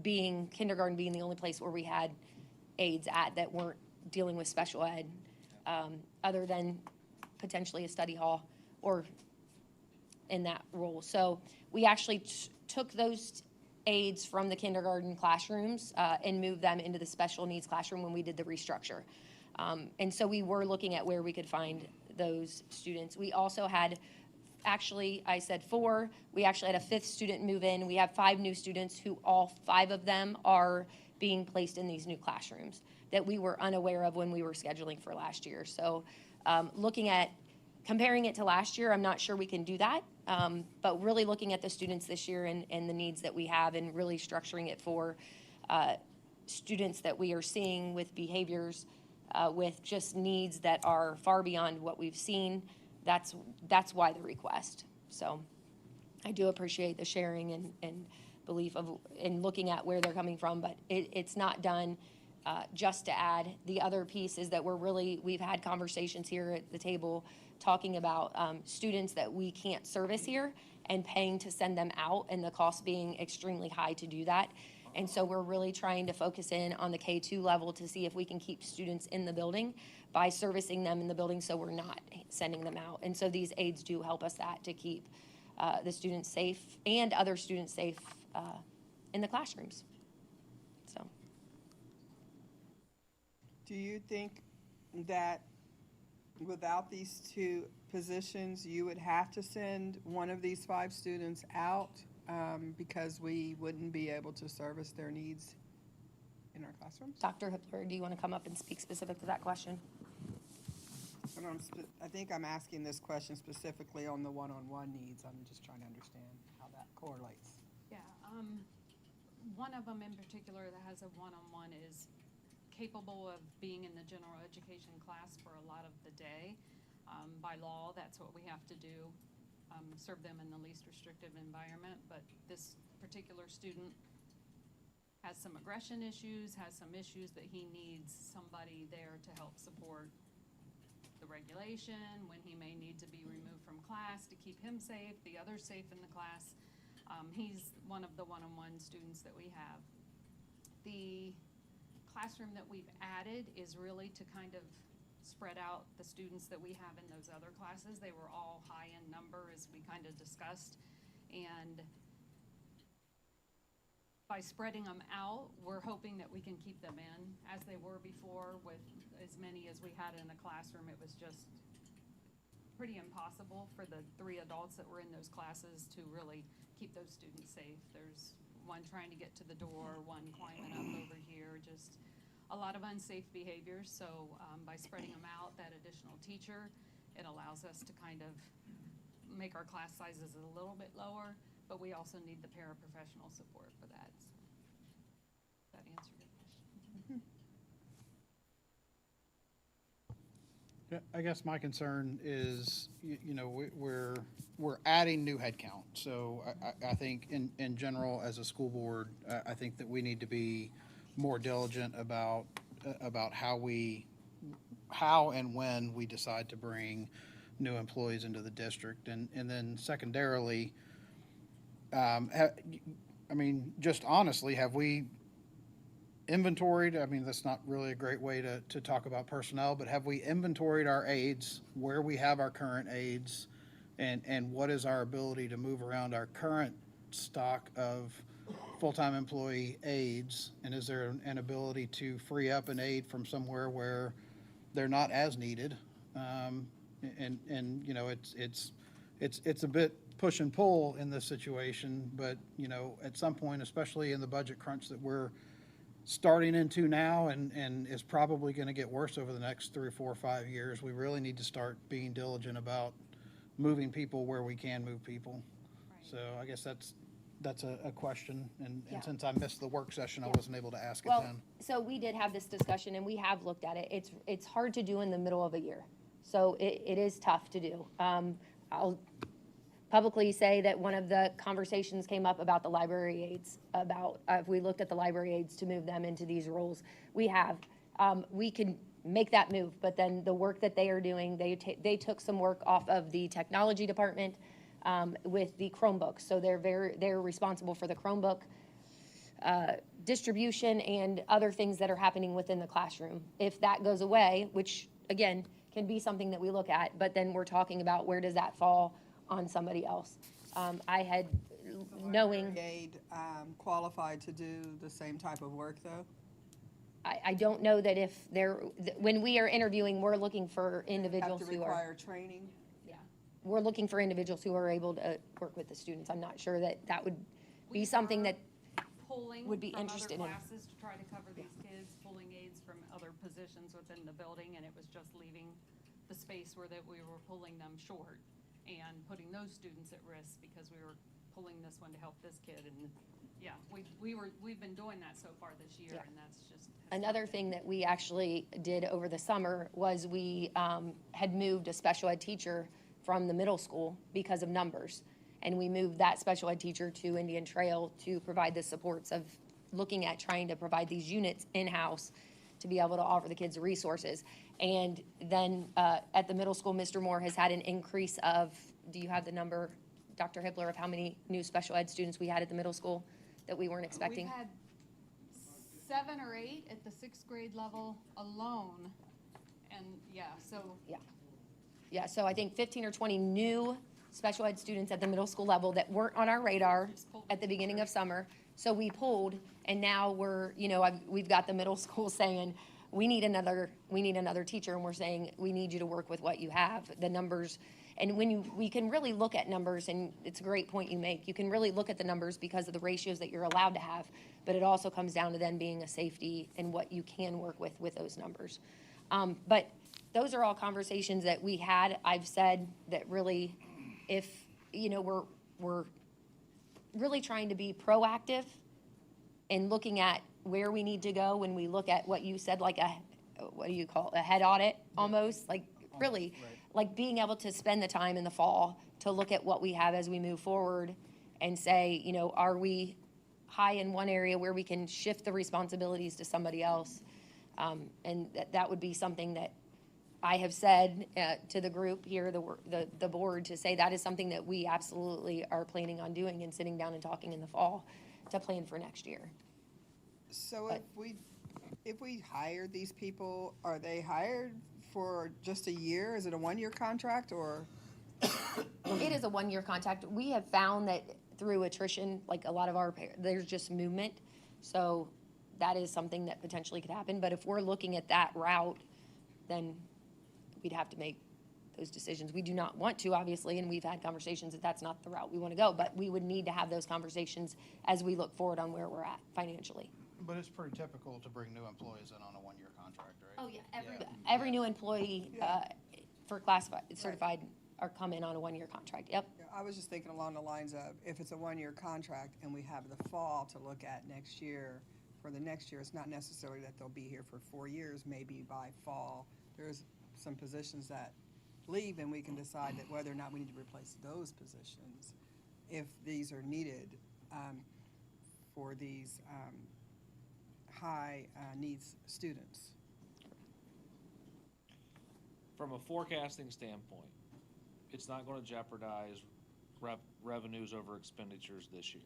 kindergarten being the only place where we had aides that weren't dealing with special ed, other than potentially a study hall or in that role. So we actually took those aides from the kindergarten classrooms and moved them into the special needs classroom when we did the restructure. And so we were looking at where we could find those students. We also had, actually, I said 4, we actually had a 5th student move in. We have 5 new students who all 5 of them are being placed in these new classrooms that we were unaware of when we were scheduling for last year. So looking at comparing it to last year, I'm not sure we can do that, but really looking at the students this year and the needs that we have and really structuring it for students that we are seeing with behaviors, with just needs that are far beyond what we've seen. That's why the request. So I do appreciate the sharing and belief in looking at where they're coming from, but it's not done just to add. The other piece is that we've had conversations here at the table talking about students that we can't service here and paying to send them out, and the cost being extremely high to do that. And so we're really trying to focus in on the K2 level to see if we can keep students in the building by servicing them in the building so we're not sending them out. And so these aides do help us to keep the students safe and other students safe in the classrooms. So, do you think that without these two positions, you would have to send one of these 5 students out because we wouldn't be able to service their needs in our classrooms? Dr. Hippler, do you want to come up and speak specific to that question? I think I'm asking this question specifically on the one-on-one needs. I'm just trying to understand how that correlates. Yeah, one of them in particular that has a one-on-one is capable of being in the general education class for a lot of the day. By law, that's what we have to do, serve them in the least restrictive environment. But this particular student has some aggression issues, has some issues that he needs somebody there to help support the regulation, when he may need to be removed from class to keep him safe, the others safe in the class. He's one of the one-on-one students that we have. The classroom that we've added is really to kind of spread out the students that we have in those other classes. They were all high in number, as we kind of discussed, and by spreading them out, we're hoping that we can keep them in as they were before. With as many as we had in a classroom, it was just pretty impossible for the 3 adults that were in those classes to really keep those students safe. There's one trying to get to the door, one climbing up over here, just a lot of unsafe behaviors. So by spreading them out, that additional teacher, it allows us to kind of make our class sizes a little bit lower, but we also need the paraprofessional support for that. Does that answer your question? Yeah, I guess my concern is, we're adding new headcount. So I think in general, as a school board, I think that we need to be more diligent about how and when we decide to bring new employees into the district. And then secondarily, just honestly, have we inventoried? That's not really a great way to talk about personnel, but have we inventoried our aides, where we have our current aides, and what is our ability to move around our current stock of full-time employee aides? And is there an ability to free up an aide from somewhere where they're not as needed? It's a bit push and pull in this situation, but at some point, especially in the budget crunch that we're starting into now and is probably going to get worse over the next 3 or 4 or 5 years, we really need to start being diligent about moving people where we can move people. So I guess that's a question, and since I missed the work session, I wasn't able to ask it then. So we did have this discussion, and we have looked at it. It's hard to do in the middle of a year, so it is tough to do. I'll publicly say that one of the conversations came up about the library aides, about if we looked at the library aides to move them into these roles. We have. We can make that move, but then the work that they are doing, they took some work off of the technology department with the Chromebooks. So they're responsible for the Chromebook distribution and other things that are happening within the classroom. If that goes away, which again can be something that we look at, but then we're talking about where does that fall on somebody else. I had knowing aide qualified to do the same type of work though? I don't know that if when we are interviewing, we're looking for individuals Have to who are. require training? Yeah, we're looking for individuals who are able to work with the students. I'm not sure that would be something that would be interested in. Classes to try to cover these kids, pulling aides from other positions within the building, and it was just leaving the space where that we were pulling them short and putting those students at risk because we were pulling this one to help this kid. And yeah, we've been doing that so far this year, and that's just another thing that we actually did over the summer was we had moved a special ed teacher from the middle school because of numbers. And we moved that special ed teacher to Indian Trail to provide the supports of looking at trying to provide these units in-house to be able to offer the kids resources. And then at the middle school, Mr. Moore has had an increase of, do you have the number, Dr. Hippler, of how many new special ed students we had at the middle school that we weren't expecting? We've had 7 or 8 at the 6th grade level alone. And Yeah, so I think 15 or 20 new special ed students at the middle school level that weren't on our radar at the beginning of summer. So we pulled, and now we've got the middle school saying, we need another teacher, and we're saying, we need you to work with what you have, the numbers. And we can really look at numbers, and it's a great point you make. You can really look at the numbers because of the ratios that you're allowed to have, but it also comes down to then being a safety and what you can work with those numbers. But those are all conversations that we had. I've said that really, if, we're really trying to be proactive in looking at where we need to go when we look at what you said, like what do you call it, a head audit almost, like really, like being able to spend the time in the fall to look at what we have as we move forward and say, are we high in one area where we can shift the responsibilities to somebody else? And that would be something that I have said to the group here, the board, to say that is something that we absolutely are planning on doing and sitting down and talking in the fall to plan for next year. So if we hire these people, are they hired for just a year? Is it a 1-year contract or? It is a 1-year contract. We have found that through attrition, like a lot of there's just movement. So that is something that potentially could happen. But if we're looking at that route, then we'd have to make those decisions. We do not want to, obviously, and we've had conversations that that's not the route we want to go, but we would need to have those conversations as we look forward on where we're at financially. But it's pretty typical to bring new employees in on a 1-year contract, right? Oh, yeah. Every new employee for classified, certified, are come in on a 1-year contract. Yep. Yeah, I was just thinking along the lines of, if it's a 1-year contract and we have the fall to look at next year, for the next year, it's not necessarily that they'll be here for 4 years. Maybe by fall, there's some positions that leave, and we can decide that whether or not we need to replace those positions if these are needed for these high needs students. From a forecasting standpoint, it's not going to jeopardize revenues over expenditures this year.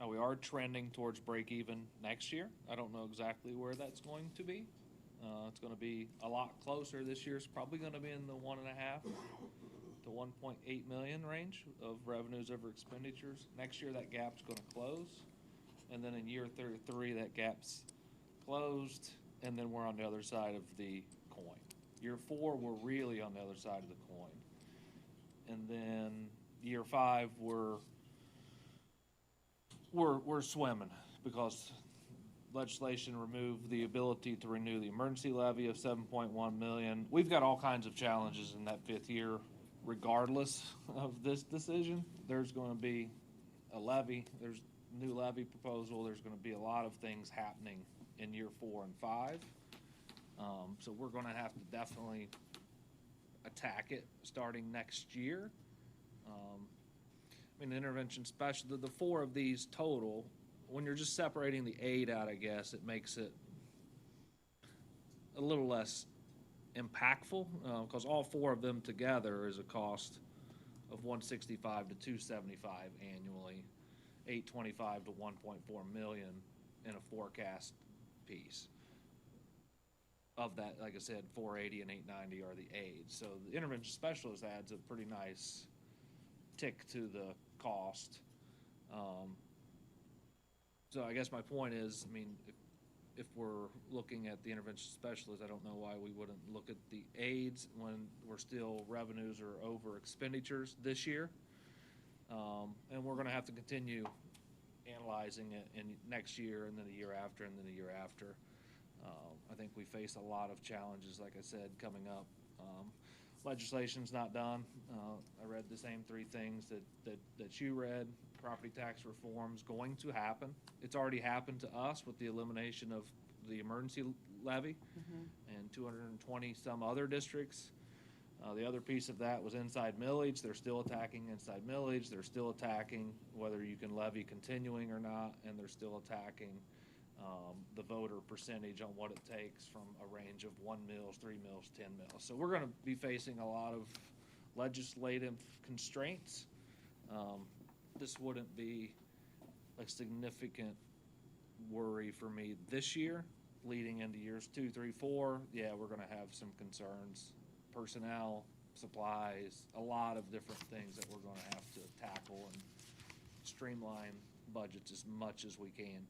Now, we are trending towards break even next year. I don't know exactly where that's going to be. It's going to be a lot closer. This year's probably going to be in the 1.5 to 1.8 million range of revenues over expenditures. Next year, that gap's going to close. And then in year 33, that gap's closed, and then we're on the other side of the coin. Year 4, we're really on the other side of the coin. And then year 5, we're swimming because legislation removed the ability to renew the emergency levy of $7.1 million. We've got all kinds of challenges in that 5th year, regardless of this decision. There's going to be a levy. There's new levy proposal. There's going to be a lot of things happening in year 4 and 5. So we're going to have to definitely attack it starting next year. The intervention special, the 4 of these total, when you're just separating the aid out, I guess, it makes it a little less impactful because all 4 of them together is a cost of $165 to $275 annually, $825 to $1.4 million in a forecast piece. Of that, like I said, 480 and 890 are the aids. So the intervention specialist adds a pretty nice tick to the cost. So I guess my point is, if we're looking at the intervention specialist, I don't know why we wouldn't look at the aids when we're still revenues are over expenditures this year. And we're going to have to continue analyzing it in next year and then the year after and then the year after. I think we face a lot of challenges, like I said, coming up. Legislation's not done. I read the same 3 things that you read. Property tax reform's going to happen. It's already happened to us with the elimination of the emergency levy and 220 some other districts. The other piece of that was inside millage. They're still attacking inside millage. They're still attacking whether you can levy continuing or not, and they're still attacking the voter percentage on what it takes from a range of 1 mills, 3 mills, 10 mills. So we're going to be facing a lot of legislative constraints. This wouldn't be a significant worry for me this year. Leading into years 2, 3, 4, yeah, we're going to have some concerns. Personnel, supplies, a lot of different things that we're going to have to tackle and streamline budgets as much as we can.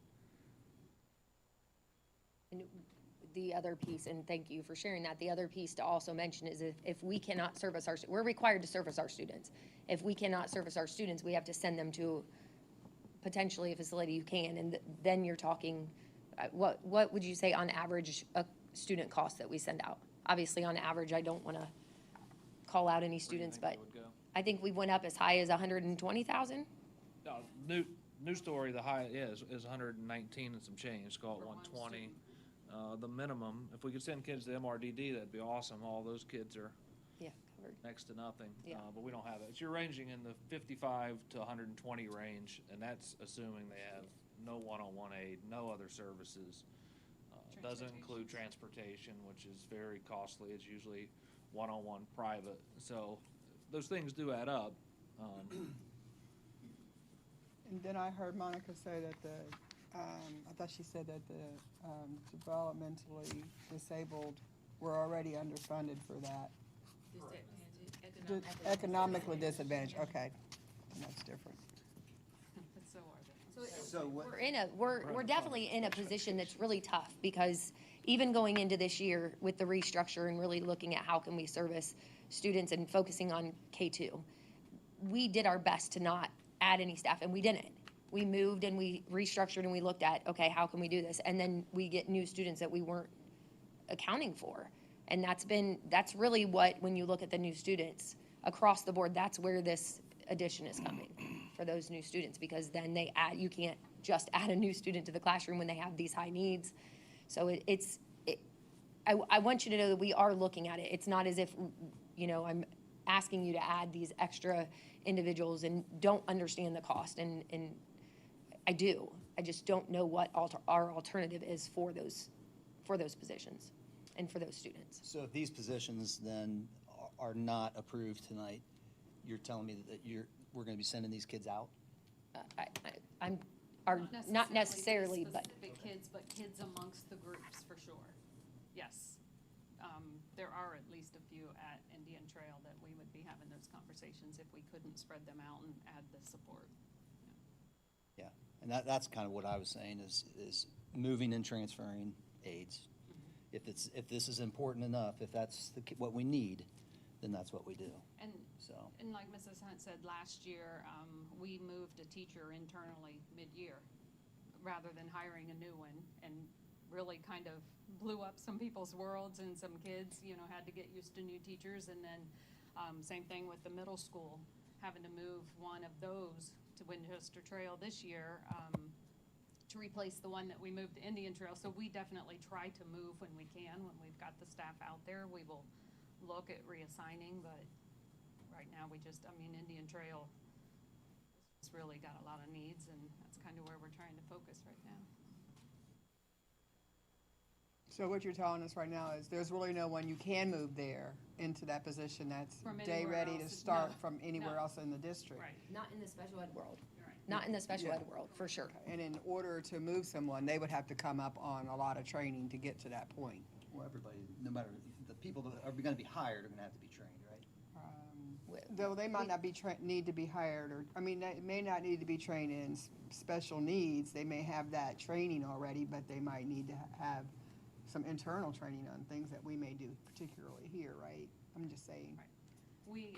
And the other piece, and thank you for sharing that, the other piece to also mention is if we cannot service we're required to service our students. If we cannot service our students, we have to send them to potentially a facility you can, and then you're talking, what would you say on average a student cost that we send out? Obviously, on average, I don't want to call out any students, but I think we went up as high as 120,000. No, new story, the high is 119 and some change, call it 120. The minimum, if we could send kids to MRDD, that'd be awesome. All those kids are covered. Next to nothing, Yeah. But we don't have it. So you're ranging in the 55 to 120 range, and that's assuming they have no one-on-one aid, no other services. Doesn't include transportation, which is very costly. It's usually one-on-one private. So those things do add up. And then I heard Monica say that I thought she said that the developmentally disabled were already underfunded for that. Economically disadvantaged, okay. That's different. So we're definitely in a position that's really tough, because even going into this year with the restructure and really looking at how can we service students and focusing on K2, we did our best to not add any staff, and we didn't. We moved and we restructured and we looked at, okay, how can we do this? And then we get new students that we weren't accounting for. And that's really what, when you look at the new students across the board, that's where this addition is coming for those new students, because then you can't just add a new student to the classroom when they have these high needs. So I want you to know that we are looking at it. It's not as if, I'm asking you to add these extra individuals and don't understand the cost. And I do. I just don't know what our alternative is for those positions and for those students. So if these positions then are not approved tonight, you're telling me that we're going to be sending these kids out? Not necessarily, but. Specific kids, but kids amongst the groups, for sure. Yes. There are at least a few at Indian Trail that we would be having those conversations if we couldn't spread them out and add the support. Yeah, and that's kind of what I was saying is moving and transferring aides. If this is important enough, if that's what we need, then that's what we do. And like Mrs. Hunt said, last year, we moved a teacher internally mid-year rather than hiring a new one, and really kind of blew up some people's worlds, and some kids, had to get used to new teachers. And then same thing with the middle school, having to move one of those to Winchester Trail this year to replace the one that we moved to Indian Trail. So we definitely try to move when we can. When we've got the staff out there, we will look at reassigning, but right now Indian Trail has really got a lot of needs, and that's kind of where we're trying to focus right now. So what you're telling us right now is there's really no one you can move there into that position that's day ready to start from anywhere else in the district. Right. Not in the special ed world. Not in the special ed world, for sure. And in order to move someone, they would have to come up on a lot of training to get to that point. Well, everybody, no matter, the people that are going to be hired are going to have to be trained, right? Though they might not be need to be hired, or they may not need to be trained in special needs. They may have that training already, but they might need to have some internal training on things that we may do, particularly here, right? I'm just saying. Right. We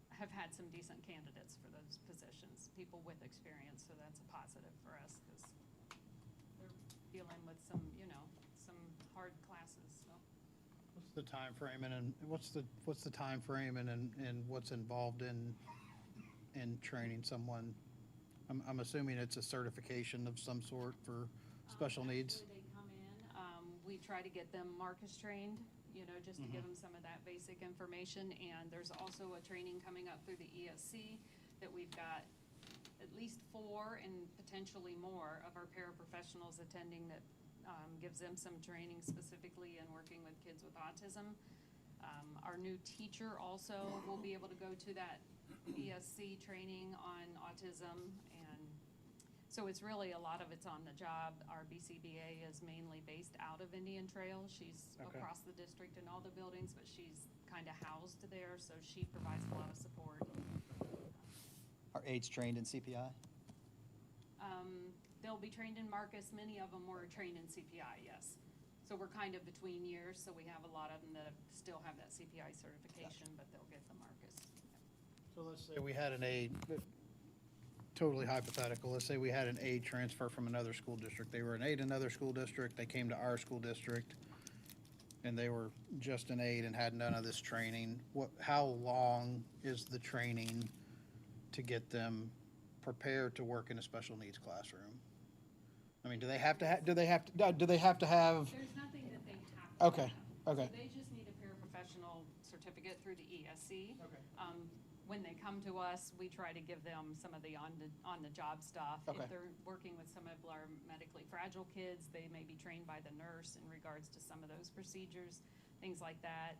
have had some decent candidates for those positions, people with experience, so that's a positive for us, because they're dealing with some hard classes. So. What's the time frame and what's the time frame and what's involved in training someone? I'm assuming it's a certification of some sort for special needs. They come in, we try to get them Marcus trained, just to give them some of that basic information. And there's also a training coming up through the ESC that we've got at least 4 and potentially more of our paraprofessionals attending, that gives them some training specifically in working with kids with autism. Our new teacher also will be able to go to that ESC training on autism, and so it's really a lot of it's on the job. Our BCBA is mainly based out of Indian Trail. She's across the district in all the buildings, but she's kind of housed there, so she provides a lot of support. Are aides trained in CPI? They'll be trained in Marcus. Many of them were trained in CPI, yes. So we're kind of between years, so we have a lot of them that still have that CPI certification, but they'll get the Marcus. So let's say we had an aide, totally hypothetical, let's say we had an aide transfer from another school district. They were an aide in another school district, they came to our school district, and they were just an aide and had none of this training. How long is the training to get them prepared to work in a special needs classroom? I mean, do they have to have? There's nothing that they have to have. Okay, okay. So they just need a paraprofessional certificate through the ESC. Okay. When they come to us, we try to give them some of the on-the-job stuff. Okay. If they're working with some of our medically fragile kids, they may be trained by the nurse in regards to some of those procedures, things like that.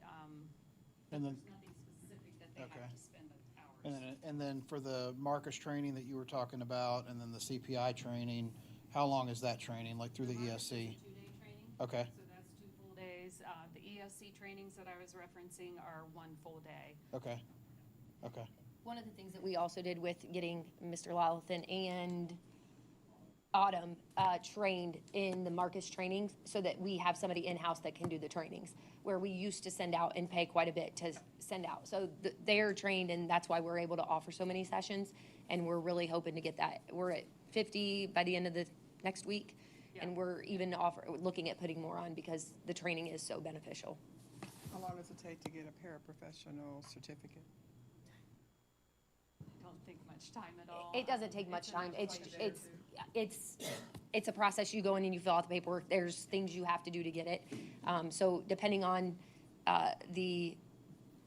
And then- There's nothing specific that they Okay. have to spend hours. And then for the Marcus training that you were talking about, and then the CPI training, how long is that training, like through the Marcus is a ESC? 2-day training. Okay, So that's 2 full days. The ESC trainings that I was referencing are 1 full day. okay, okay. One of the things that we also did with getting Mr. Lawson and Autumn trained in the Marcus trainings so that we have somebody in-house that can do the trainings, where we used to send out and pay quite a bit to send out. So they're trained, and that's why we're able to offer so many sessions, and we're really hoping to get that. We're at 50 by the end of the next week, and we're even looking at putting more on because the training is so beneficial. How long does it take to get a paraprofessional certificate? Don't take much time at all. It doesn't take much time. It's It's a process. You go in and you fill out the paperwork. There's things you have to do to get it. So depending on the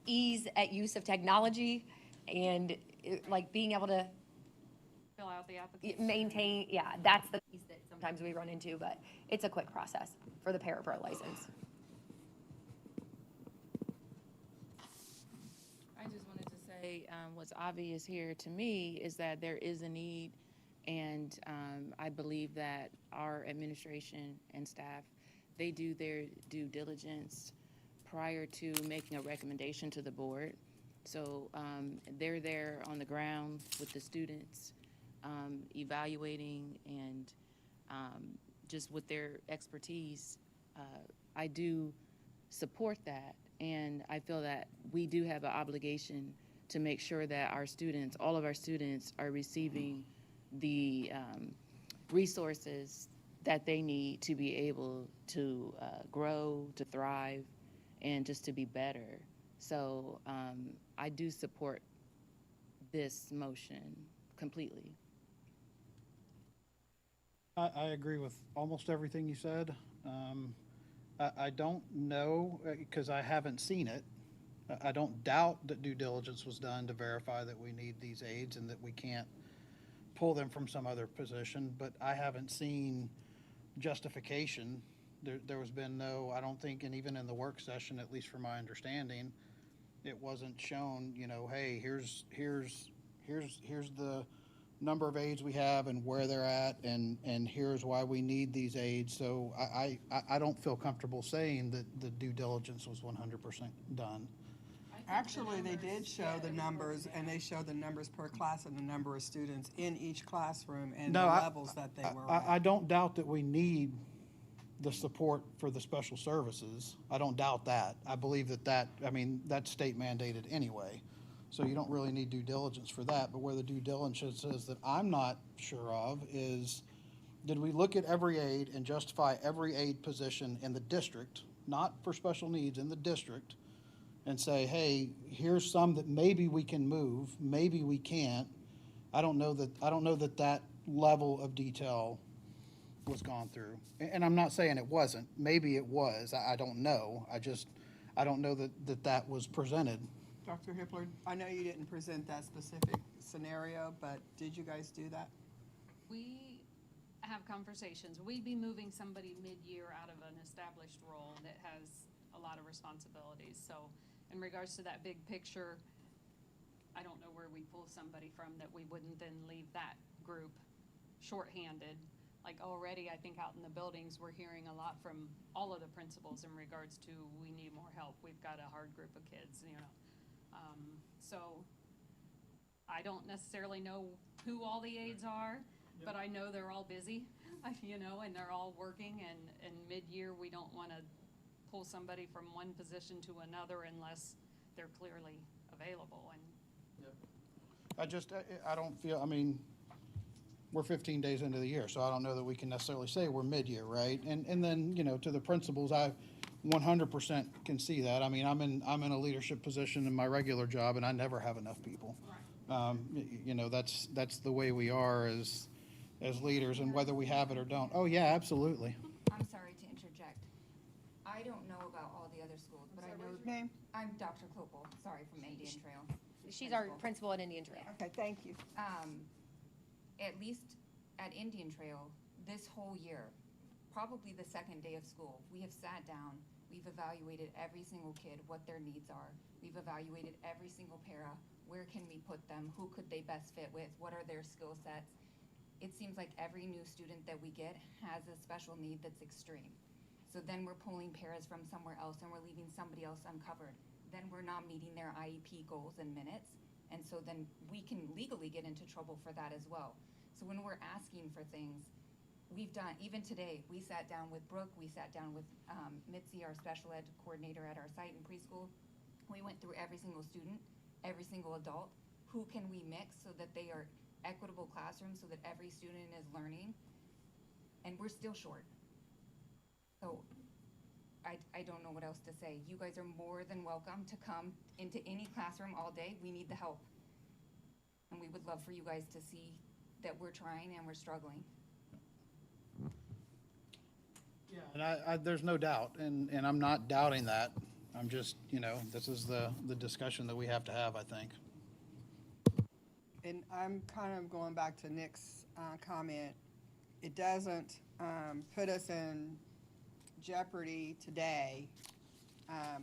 ease at use of technology and like being able to Fill out the application. maintain, yeah, that's the piece that sometimes we run into, but it's a quick process for the parapro license. I just wanted to say, what's obvious here to me is that there is a need, and I believe that our administration and staff, they do their due diligence prior to making a recommendation to the board. So they're there on the ground with the students, evaluating, and just with their expertise. I do support that, and I feel that we do have an obligation to make sure that our students, all of our students, are receiving the resources that they need to be able to grow, to thrive, and just to be better. So I do support this motion completely. I agree with almost everything you said. I don't know, because I haven't seen it. I don't doubt that due diligence was done to verify that we need these aides and that we can't pull them from some other position, but I haven't seen justification. There has been no, I don't think, and even in the work session, at least from my understanding, it wasn't shown, you know, hey, here's the number of aides we have and where they're at, and here's why we need these aides. So I don't feel comfortable saying that the due diligence was 100% done. Actually, they did show the numbers, and they showed the numbers per class and the number of students in each classroom and the levels that they were at. I don't doubt that we need the support for the special services. I don't doubt that. I believe that's state mandated anyway. So you don't really need due diligence for that. But where the due diligence is that I'm not sure of is, did we look at every aide and justify every aide position in the district, not for special needs, in the district, and say, hey, here's some that maybe we can move, maybe we can't. I don't know that that level of detail was gone through. And I'm not saying it wasn't. Maybe it was. I don't know. I don't know that was presented. Dr. Hippler, I know you didn't present that specific scenario, but did you guys do that? We have conversations. We'd be moving somebody mid-year out of an established role that has a lot of responsibilities. So in regards to that big picture, I don't know where we pull somebody from that we wouldn't then leave that group shorthanded. Like already, I think out in the buildings, we're hearing a lot from all of the principals in regards to we need more help. We've got a hard group of kids, you know. So I don't necessarily know who all the aides are, but I know they're all busy, you know, and they're all working, and mid-year, we don't want to pull somebody from one position to another unless they're clearly available. And I don't feel, I mean, we're 15 days into the year, so I don't know that we can necessarily say we're mid-year, right? And then, you know, to the principals, I 100% can see that. I mean, I'm in a leadership position in my regular job, and I never have enough people. You know, that's the way we are as leaders, and whether we have it or don't. Oh, yeah, absolutely. I'm sorry to interject. I don't know about all the other schools, but I know. Name? I'm Dr. Klopel, sorry, from Indian Trail. She's our principal at Indian Trail. Okay, thank you. At least at Indian Trail, this whole year, probably the second day of school, we have sat down, we've evaluated every single kid, what their needs are. We've evaluated every single para, where can we put them, who could they best fit with, what are their skill sets. It seems like every new student that we get has a special need that's extreme. So then we're pulling paras from somewhere else and we're leaving somebody else uncovered. Then we're not meeting their IEP goals in minutes. And so then we can legally get into trouble for that as well. So when we're asking for things, we've done, even today, we sat down with Brooke, we sat down with Mitzi, our special ed coordinator at our site in preschool. We went through every single student, every single adult. Who can we mix so that they are equitable classrooms so that every student is learning? And we're still short. So I don't know what else to say. You guys are more than welcome to come into any classroom all day. We need the help. And we would love for you guys to see that we're trying and we're struggling. Yeah. And I there's no doubt, and I'm not doubting that. I'm just, you know, this is the discussion that we have to have, I think. And I'm kind of going back to Nick's comment. It doesn't put us in jeopardy today.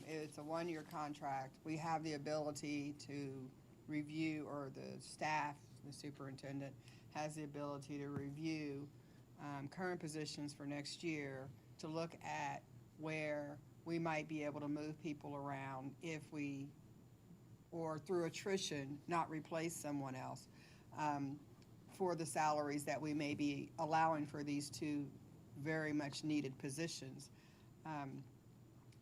It's a one-year contract. We have the ability to review, or the staff, the superintendent, has the ability to review current positions for next year to look at where we might be able to move people around if we, or through attrition, not replace someone else for the salaries that we may be allowing for these two very much needed positions.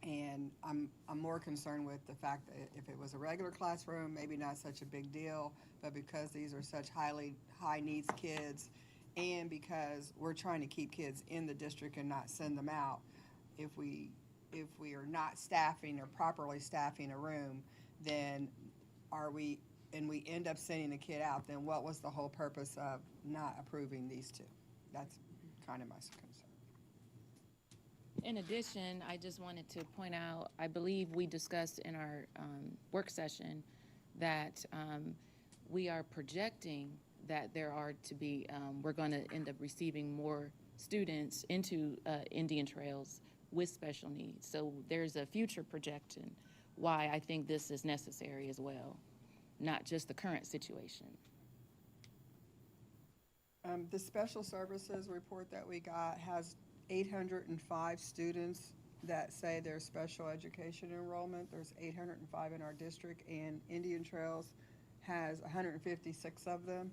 And I'm more concerned with the fact that if it was a regular classroom, maybe not such a big deal, but because these are such high needs kids, and because we're trying to keep kids in the district and not send them out, if we are not staffing or properly staffing a room, then we end up sending a kid out, then what was the whole purpose of not approving these two? That's kind of my concern. In addition, I just wanted to point out, I believe we discussed in our work session that we are projecting that there are to be, we're going to end up receiving more students into Indian Trails with special needs. So there's a future projection why I think this is necessary as well, not just the current situation. The special services report that we got has 805 students that say they're special education enrollment. There's 805 in our district, and Indian Trails has 156 of them,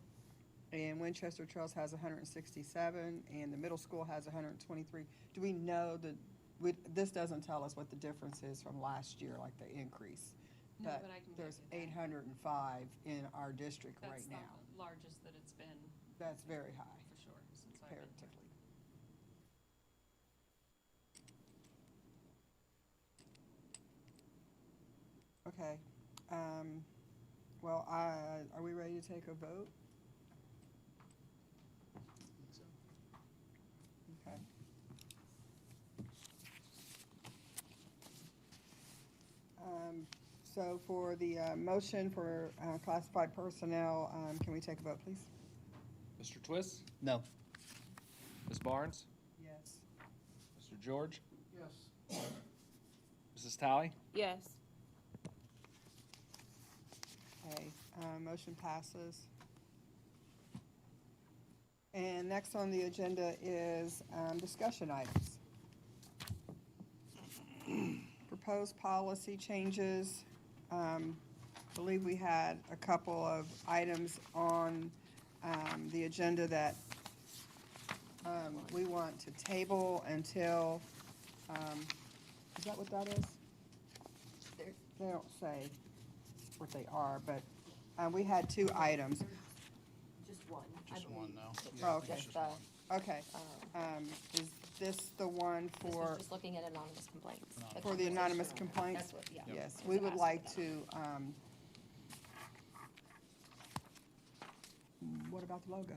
and Winchester Trails has 167, and the middle school has 123. Do we know that, this doesn't tell us what the difference is from last year, like the increase. No, but I can there's give you that. 805 in our district right That's now. the largest that it's been. That's very high. For sure, since I've been here. Comparatively. Okay, well, are we ready to take a vote? Okay. So for the motion for classified personnel, can we take a vote, please? Mr. Twist? No. Ms. Barnes? Yes. Mr. George? Yes. Mrs. Talley? Yes. Okay, motion passes. And next on the agenda is discussion items. Proposed policy changes. Believe we had a couple of items on the agenda that we want to table until Is that what that is? They don't say what they are, but we had two items. Just one. Just one now. Oh, okay. Just one. Okay. Is this the one This for, was just looking at anonymous complaints. That's for what the this is anonymous showing. complaints? That's what, yeah. Yes, That's we what would I like asked to, what about the logo?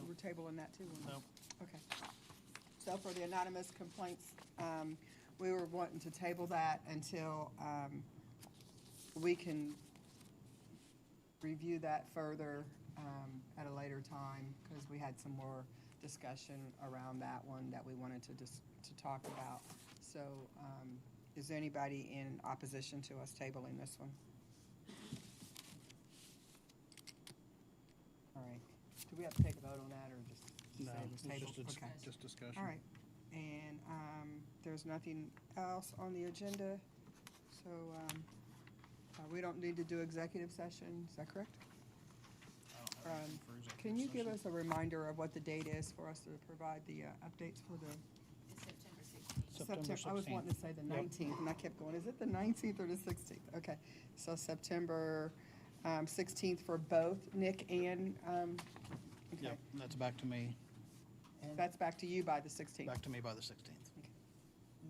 We're tabling that too? Nope. Okay. So for the anonymous complaints, we were wanting to table that until we can review that further at a later time, because we had some more discussion around that one that we wanted to talk about. So is there anybody in opposition to us tabling this one? All right. Do we have to take a vote on that, or just No, say it was it's tabled? just, Okay. just discussion. All right, and there's nothing else on the agenda, so we don't need to do executive session, is that correct? I don't have anything for executive Can you give session. us a reminder of what the date is for us to provide the updates for the? September I was 16th. wanting to say the 19th, and I kept going, is it the 19th or the 16th? Okay, so September 16th for both Nick and, okay. Yep, and that's back to me, That's back to you by the 16th. back to me by the 16th.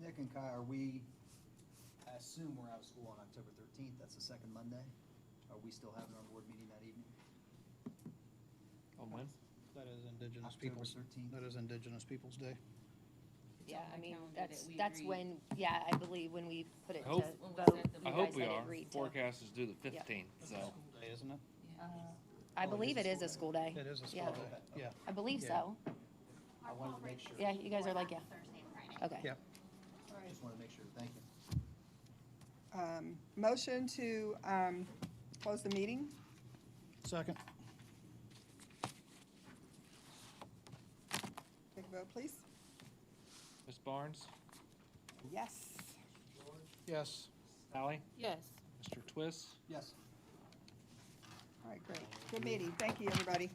Nick and Kai, I assume we're out of school on October 13th, that's the second Monday. Are we still having our board meeting that evening? On when? That is Indigenous October Peoples, 13th. that is Indigenous Peoples' Day. Yeah, I mean, calendar that we that's agreed. when, yeah, I believe when we put it to I hope- vote, I you hope guys we had are. agreed to. Forecast is due the Yeah. 15th, so. School day, isn't it? I believe it is a school day. It is a Yeah. school day, yeah. I believe Yeah. so. I wanted to make sure. Yeah, you guys are like, yeah. Okay. Yeah. Just wanted to make sure, thank you. Motion to close the meeting? Second. Take a vote, please. Ms. Barnes? Yes. Yes. Sally? Yes. Mr. Twist? Yes. All right, great. Good meeting. Thank you, everybody.